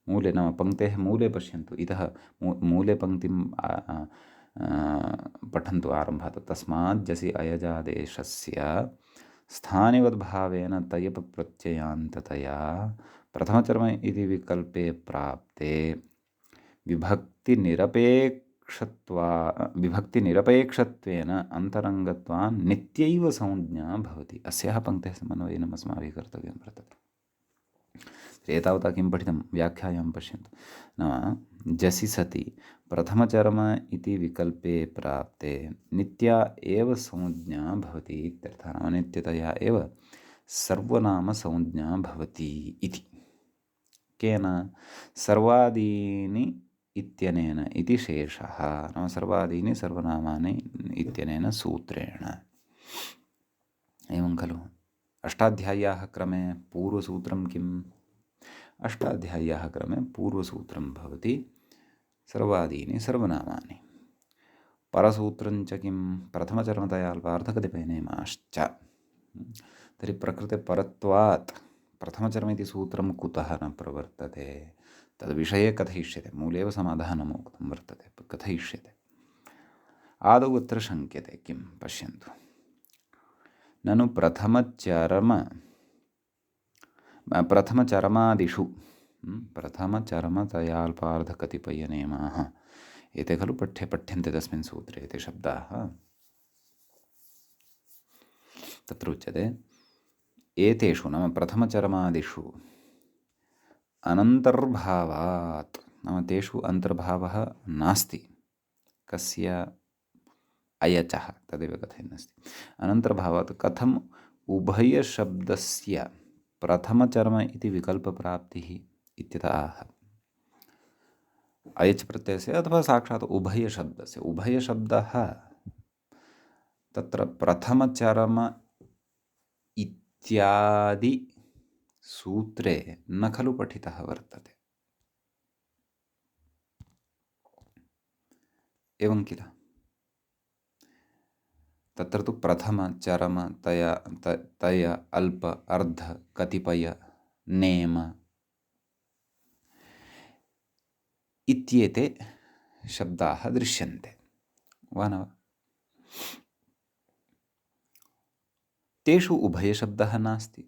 मूले, नाम पङ्क्तेः मूले पश्यन्तु। इतः मूले पङ्क्तिं पठन्तु आरम्भात्। तस्मात् जसि अयजादेशस्य स्थानिवद्भावेन तयपप्रत्ययान्ततया प्रथमचर्म इति विकल्पे प्राप्ते विभक्तिनिरपेक्षत्वेन अन्तरङ्गत्वान् नित्यैव संज्ञा भवति। अस्याः पङ्क्तेः समन्वयनम् अस्माभिः कर्तव्यं वर्तते। एतावता किं पठितं? व्याख्यायां पश्यन्तु। नाम जसि सति प्रथमचर्म इति विकल्पे प्राप्ते नित्या एव संज्ञा भवति इत्यर्थः। नाम नित्यतया एव सर्वनामसंज्ञा भवति इति। केन? सर्वादीनि इत्यनेन इति शेषः। नाम सर्वादीनि सर्वनामानि इत्यनेन सूत्रेण। एवं खलु? अष्टाध्याय्याः क्रमे पूर्वसूत्रं किम्? अष्टाध्याय्याः क्रमे पूर्वसूत्रं भवति सर्वादीनि सर्वनामानि। परसूत्रञ्च किं? प्रथमचर्मतयाल्पार्धकतिपयनेमाश्च। तर्हि प्रकृते परत्वात् प्रथमचर्म इति सूत्रं कुतः न प्रवर्तते? तद्विषये कथयिष्यते। मूलेव समाधानम् उक्तं वर्तते, कथयिष्यते। आदौ अत्र शङ्क्यते किं? पश्यन्तु। ननु प्रथमचरमादिषु प्रथमचरमतयाल्पार्धकतिपयनेमाः एते खलु पठ्यन्ते तस्मिन् सूत्रे एते शब्दाः। तत्र उच्यते एतेषु, नाम प्रथमचरमादिषु अनन्तर्भावात्, नाम तेषु अन्तर्भावः नास्ति। कस्य? अयचः, तदेव कथयन्नस्ति। अनन्तर्भावात् कथम् उभयशब्दस्य प्रथमचर्म इति विकल्पप्राप्तिः इत्यतः आह। अयच् प्रत्ययस्य अथवा साक्षात् उभयशब्दस्य, उभयशब्दः तत्र प्रथमचर्म इत्यादि सूत्रे न खलु पठितः वर्तते। एवं किल? तत्र तु प्रथम, चरम, तय, अल्प, अर्ध, कतिपय, नेम इत्येते शब्दाः दृश्यन्ते वा न वा? तेषु उभयशब्दः नास्ति।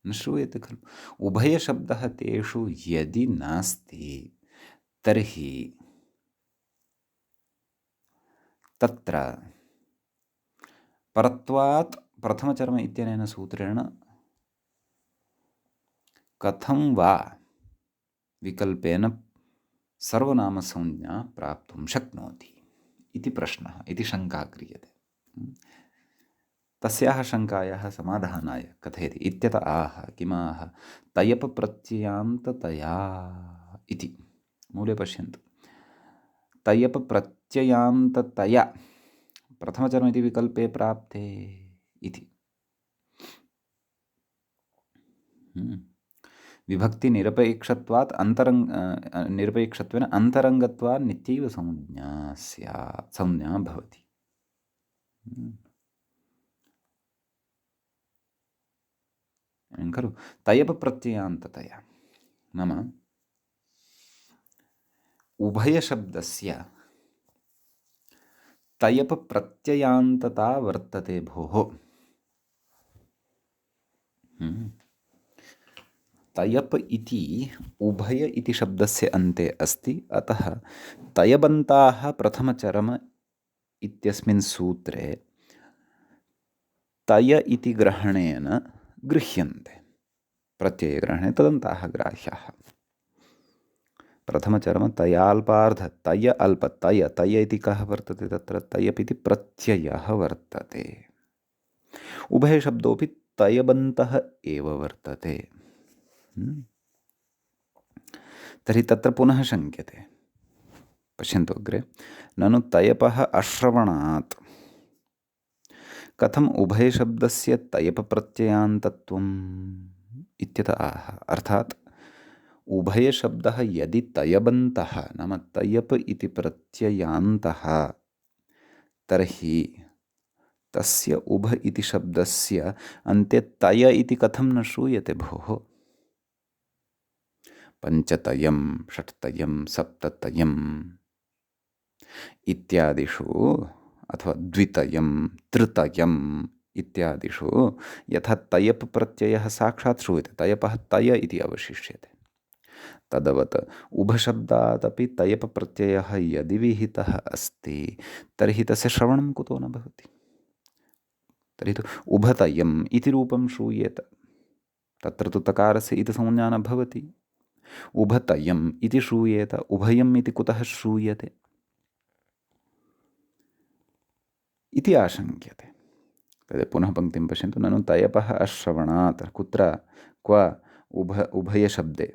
न श्रूयते खलु? उभयशब्दः तेषु यदि नास्ति तर्हि तत्र परत्वात् प्रथमचर्म इत्यनेन सूत्रेण कथं वा विकल्पेन सर्वनामसंज्ञा प्राप्तुं शक्नोति इति प्रश्नः, इति शङ्का क्रियते। तस्याः शङ्कायाः समाधानाय कथयति इत्यत आह। किमाह? तयपप्रत्ययान्ततया इति। मूले पश्यन्तु। तयपप्रत्ययान्ततया प्रथमचर्म इति विकल्पे प्राप्ते इति। विभक्तिनिरपेक्षत्वात् निरपेक्षत्वेन खलु तयप प्रत्ययान्ततया नाम उभयशब्दस्य तयप प्रत्ययान्तता वर्तते भोः। तयप इति उभय इति शब्दस्य अन्ते अस्ति, अतः तयबन्ताः प्रथमचरम इत्यस्मिन् सूत्रे तय इति ग्रहणेन गृह्यन्ते। प्रत्ययग्रहणे तदन्ताः ग्राह्याः। प्रथमचरम तयाल्पार्ध तय अल्प तय तय इति कः वर्तते तत्र तयप् इति प्रत्ययः वर्तते। उभयशब्दोऽपि तयबन्तः एव वर्तते। तर्हि तत्र पुनः शङ्क्यते, पश्यन्तु अग्रे, ननु तयपः अश्रवणात् कथम् उभयशब्दस्य तयपप्रत्ययान्तत्वम् इत्यतः आह। अर्थात् उभयशब्दः यदि तयबन्तः नाम तयप इति प्रत्ययान्तः तर्हि तस्य उभ इति शब्दस्य अन्ते तय इति कथं न श्रूयते भोः। पञ्चतयं षट्तयं सप्ततयम् इत्यादिषु अथवा द्वितयं तृतयम् इत्यादिषु यथा तयप् प्रत्ययः साक्षात् श्रूयते, तयपः तय इति अवशिष्यते, तदवत् उभशब्दादपि तयप प्रत्ययः यदि विहितः अस्ति तर्हि तस्य श्रवणं कुतो न भवति। तर्हि तु उभतयम् इति रूपं श्रूयेत, तत्र तु तकारस्य इति संज्ञा न भवति। उभतयम् इति श्रूयेत, उभयम् इति कुतः श्रूयते इति आशङ्क्यते। तद् पुनः पङ्क्तिं पश्यन्तु, ननु तयपः अश्रवणात् कुत्र क्व उभयशब्दे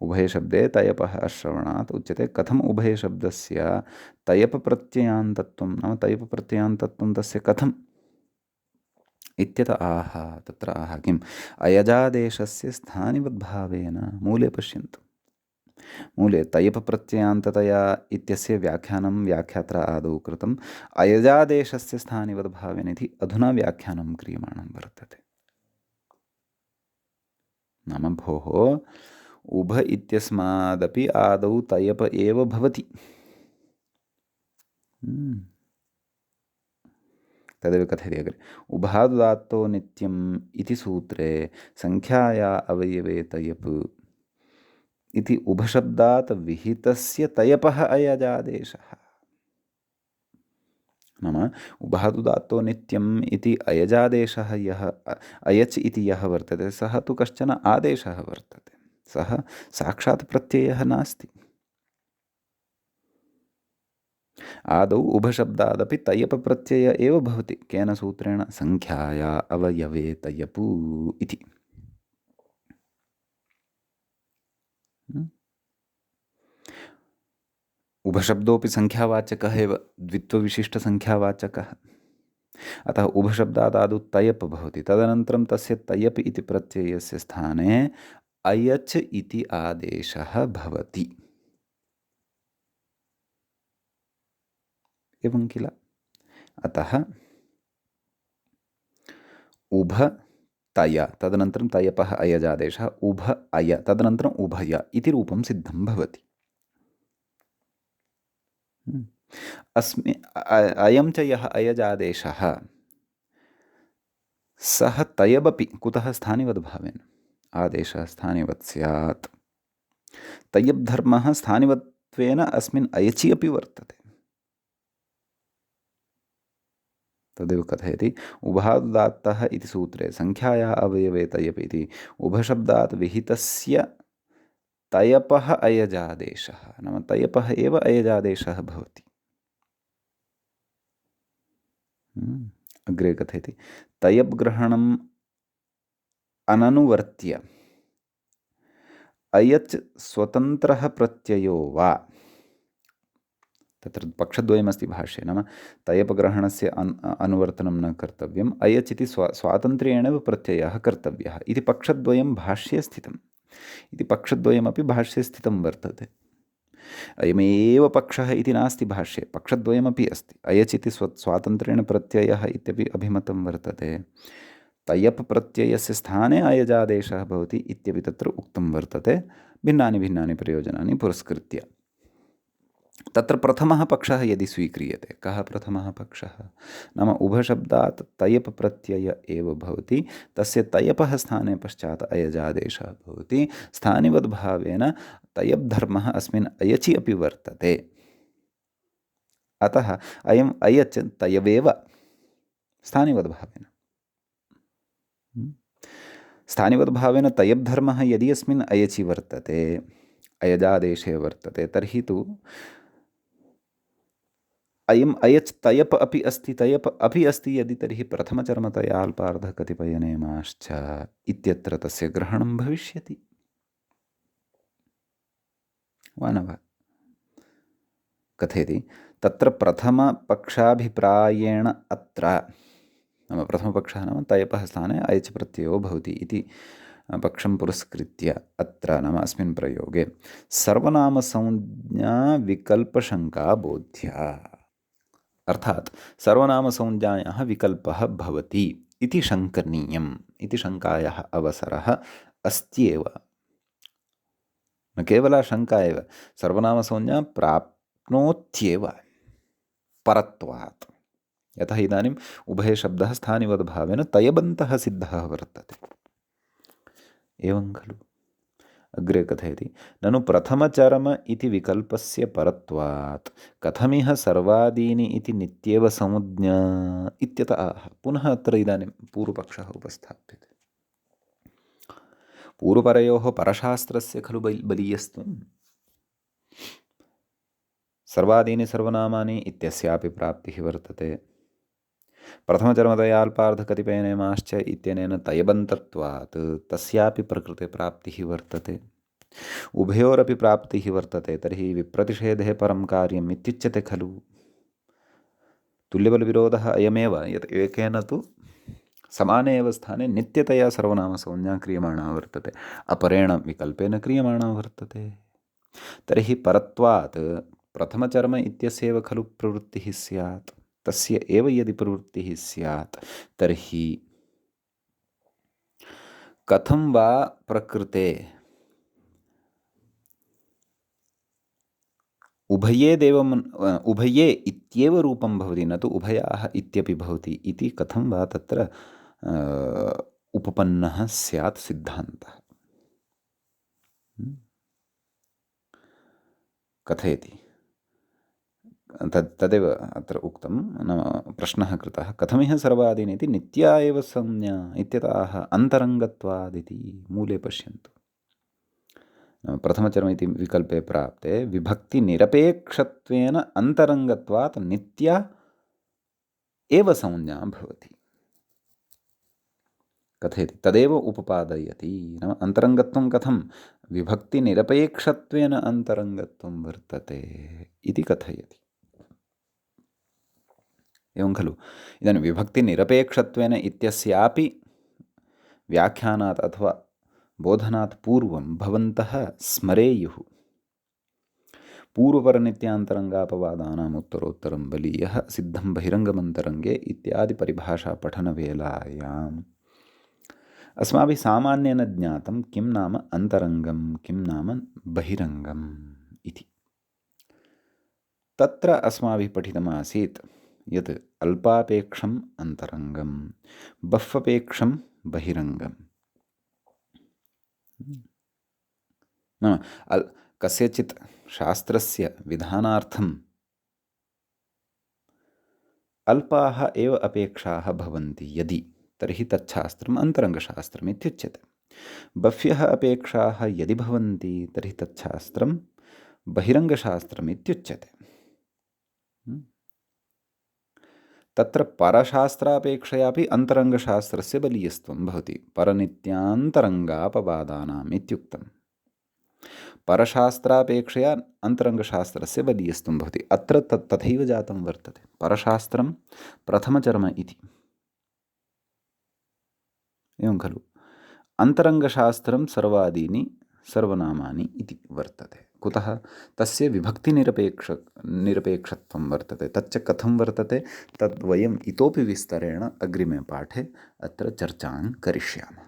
उभयशब्दे तयपः अश्रवणात् उच्यते। कथम् उभयशब्दस्य तयपप्रत्ययान्तत्वं नाम तयपप्रत्ययान्तत्वं तस्य कथम् इत्यत आह। तत्र आह किम् अयजादेशस्य स्थानिवद्भावेन। मूले पश्यन्तु, मूले तयपप्रत्ययान्ततया इत्यस्य व्याख्यानं व्याख्यात्रा आदौ कृतम्, अयजादेशस्य स्थानिवद्भावेन इति अधुना व्याख्यानं क्रियमाणं वर्तते। नाम भोः उभ इत्यस्मादपि आदौ तयप एव भवति। तदेव कथयति अग्रे, उभादुदात्तो नित्यम् इति सूत्रे संख्याया अवयवे तयप् इति उभशब्दात् विहितस्य तयपः अयजादेशः। नाम उभादुदात्तो नित्यम् इति अयजादेशः यः अयच् इति यः वर्तते सः तु कश्चन आदेशः वर्तते, सः साक्षात् प्रत्ययः नास्ति। आदौ उभशब्दादपि तयप प्रत्यय एव भवति। केन सूत्रेण? संख्याया अवयवे तयपु इति। उभशब्दोऽपि संख्यावाचकः एव, द्वित्वविशिष्टसंख्यावाचकः। अतः उभशब्दादादौ तयप् भवति, तदनन्तरं तस्य तयप् इति प्रत्ययस्य स्थाने अयच् इति आदेशः भवति। एवं किल? अतः उभ तय तदनन्तरं तयपः अयजादेशः, उभ अय तदनन्तरम् उभय इति रूपं सिद्धं भवति। अयं च यः अयजादेशः सः तयबपि कुतः स्थानिवद्भावेन, आदेशः स्थानिवत् स्यात्। तयब् धर्मः स्थानिवत्वेन अस्मिन् अयचि अपि वर्तते। तदेव कथयति, उभादुदात्तः इति सूत्रे संख्याया अवयवे तयप् इति उभशब्दात् विहितस्य तयपः अयजादेशः, नाम तयपः एव अयजादेशः भवति। अग्रे कथयति, तयप् ग्रहणम् अननुवर्त्य अयच् स्वतन्त्रः प्रत्ययो वा। तत्र पक्षद्वयमस्ति भाष्ये, नाम तयपग्रहणस्य अनुवर्तनं न कर्तव्यम्, अयच् इति स्वातन्त्र्येणैव प्रत्ययः कर्तव्यः इति पक्षद्वयं भाष्ये स्थितम्। इति पक्षद्वयमपि भाष्ये स्थितं वर्तते। अयमेव पक्षः इति नास्ति भाष्ये, पक्षद्वयमपि अस्ति। अयच् इति स्वातन्त्र्येण प्रत्ययः इत्यपि अभिमतं वर्तते। तयप् प्रत्ययस्य स्थाने अयजादेशः भवति इत्यपि तत्र उक्तं वर्तते भिन्नानि भिन्नानि प्रयोजनानि पुरस्कृत्य। तत्र प्रथमः पक्षः यदि स्वीक्रियते, कः प्रथमः पक्षः नाम उभशब्दात् तयप् प्रत्यय एव भवति, तस्य तयपः स्थाने पश्चात् अयजादेशः भवति, स्थानिवद्भावेन तयप् धर्मः अस्मिन् अयचि अपि वर्तते। अतः अयम् अयच् तयवेव स्थानिवद्भावेन। स्थानिवद्भावेन तयप् धर्मः यदि अस्मिन् अयचि वर्तते, अयजादेशे वर्तते, तर्हि तु अयम् अयच् तयप् अपि अस्ति, तयप् अपि अस्ति यदि, तर्हि प्रथमचर्मतया अल्पार्धकतिपयनेमाश्च इत्यत्र तस्य ग्रहणं भविष्यति वा न वा? कथयति तत्र प्रथमपक्षाभिप्रायेण अत्र नाम प्रथमपक्षः नाम तयपः स्थाने अयच् प्रत्ययो भवति इति पक्षं पुरस्कृत्य अत्र नाम अस्मिन् प्रयोगे सर्वनामसंज्ञा विकल्पशङ्का बोध्या, अर्थात् सर्वनामसंज्ञायाः विकल्पः भवति इति शङ्कनीयम् इति शङ्कायाः अवसरः अस्त्येव। न केवला शङ्का एव, सर्वनामसंज्ञा प्राप्नोत्येव परत्वात्। यतः इदानीम् उभयशब्दः स्थानिवद्भावेन तयबन्तः सिद्धः वर्तते। एवं खलु? अग्रे कथयति ननु प्रथमचरम इति विकल्पस्य परत्वात् कथमिह सर्वादीनि इति नित्येव समुज्ञा इत्यत आह। पुनः अत्र इदानीं पूर्वपक्षः उपस्थाप्यते। पूर्वपरयोः परशास्त्रस्य खलु बलीयस्त्वं। सर्वादीनि सर्वनामानि इत्यस्यापि प्राप्तिः वर्तते। प्रथमचर्मतया अल्पार्धकतिपयनेमाश्च इत्यनेन तयबन्तत्वात् तस्यापि प्रकृते प्राप्तिः वर्तते। उभयोरपि प्राप्तिः वर्तते, तर्हि विप्रतिषेधे परं कार्यम् इत्युच्यते खलु। तुल्यबलविरोधः अयमेव यत् एकेन तु समाने एव स्थाने नित्यतया सर्वनामसंज्ञा क्रियमाणा वर्तते, अपरेण विकल्पेन क्रियमाणा वर्तते। तर्हि परत्वात् प्रथमचर्म इत्यस्यैव खलु प्रवृत्तिः स्यात्, तस्य एव यदि प्रवृत्तिः स्यात् तर्हि कथं वा प्रकृते उभये इत्येव रूपं भवति, न तु उभयाः इत्यपि भवति इति कथं वा तत्र उपपन्नः स्यात् सिद्धान्तः। कथयति तदेव अत्र उक्तं, नाम प्रश्नः कृतः कथमिह सर्वादीनि इति नित्या एव संज्ञा इत्यतः अन्तरङ्गत्वादिति। मूले पश्यन्तु, प्रथमचर्म इति विकल्पे प्राप्ते विभक्तिनिरपेक्षत्वेन अन्तरङ्गत्वात् नित्या एव संज्ञा भवति। कथयति तदेव उपपादयति, नाम अन्तरङ्गत्वं कथं विभक्तिनिरपेक्षत्वेन अन्तरङ्गत्वं वर्तते इति कथयति। एवं खलु? इदानीं विभक्तिनिरपेक्षत्वेन इत्यस्यापि व्याख्यानात् अथवा बोधनात् पूर्वं भवन्तः स्मरेयुः पूर्वपरनित्यान्तरङ्गापवादानाम् उत्तरोत्तरं बलीयः सिद्धं बहिरङ्गमन्तरङ्गे इत्यादि परिभाषापठनवेलायाम् अस्माभिः सामान्येन ज्ञातं किं नाम अन्तरङ्गं, किं नाम बहिरङ्गम् इति। तत्र अस्माभिः पठितमासीत् यत् अल्पापेक्षम् अन्तरङ्गं, बह्वपेक्षं बहिरङ्गम्। नाम कस्यचित् शास्त्रस्य विधानार्थम् अल्पाः एव अपेक्षाः भवन्ति यदि, तर्हि तच्छास्त्रम् अन्तरङ्गशास्त्रम् इत्युच्यते। बह्व्यः अपेक्षाः यदि भवन्ति तर्हि तच्छास्त्रं बहिरङ्गशास्त्रम् इत्युच्यते। तत्र परशास्त्रापेक्षयापि अन्तरङ्गशास्त्रस्य बलीयस्त्वं भवति। परनित्यान्तरङ्गापवादानाम् इत्युक्तं। परशास्त्रापेक्षया अन्तरङ्गशास्त्रस्य बलीयस्त्वं भवति। अत्र तथैव जातं वर्तते। परशास्त्रं प्रथमचर्म इति, एवं खलु? अन्तरङ्गशास्त्रं सर्वादीनि सर्वनामानि इति वर्तते। कुतः? तस्य निरपेक्षत्वं वर्तते। तच्च कथं वर्तते तद् वयम् इतोपि विस्तरेण अग्रिमे पाठे अत्र चर्चां करिष्यामः।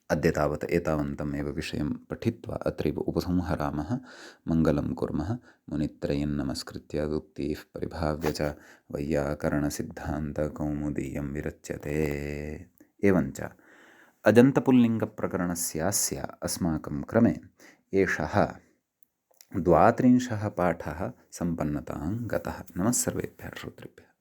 अद्य तावत् एतावन्तमेव विषयं पठित्वा अत्रैव उपसंहरामः। मङ्गलं कुर्मः। मुनित्रयं नमस्कृत्य उक्तिः परिभाव्य च वैयाकरणसिद्धान्तकौमुदीयं विरच्यते। एवञ्च अजन्तपुल्लिङ्गप्रकरणस्यास्य अस्माकं क्रमे एषः 32 पाठः सम्पन्नतां गतः। नमः सर्वेभ्यः श्रोतृभ्यः।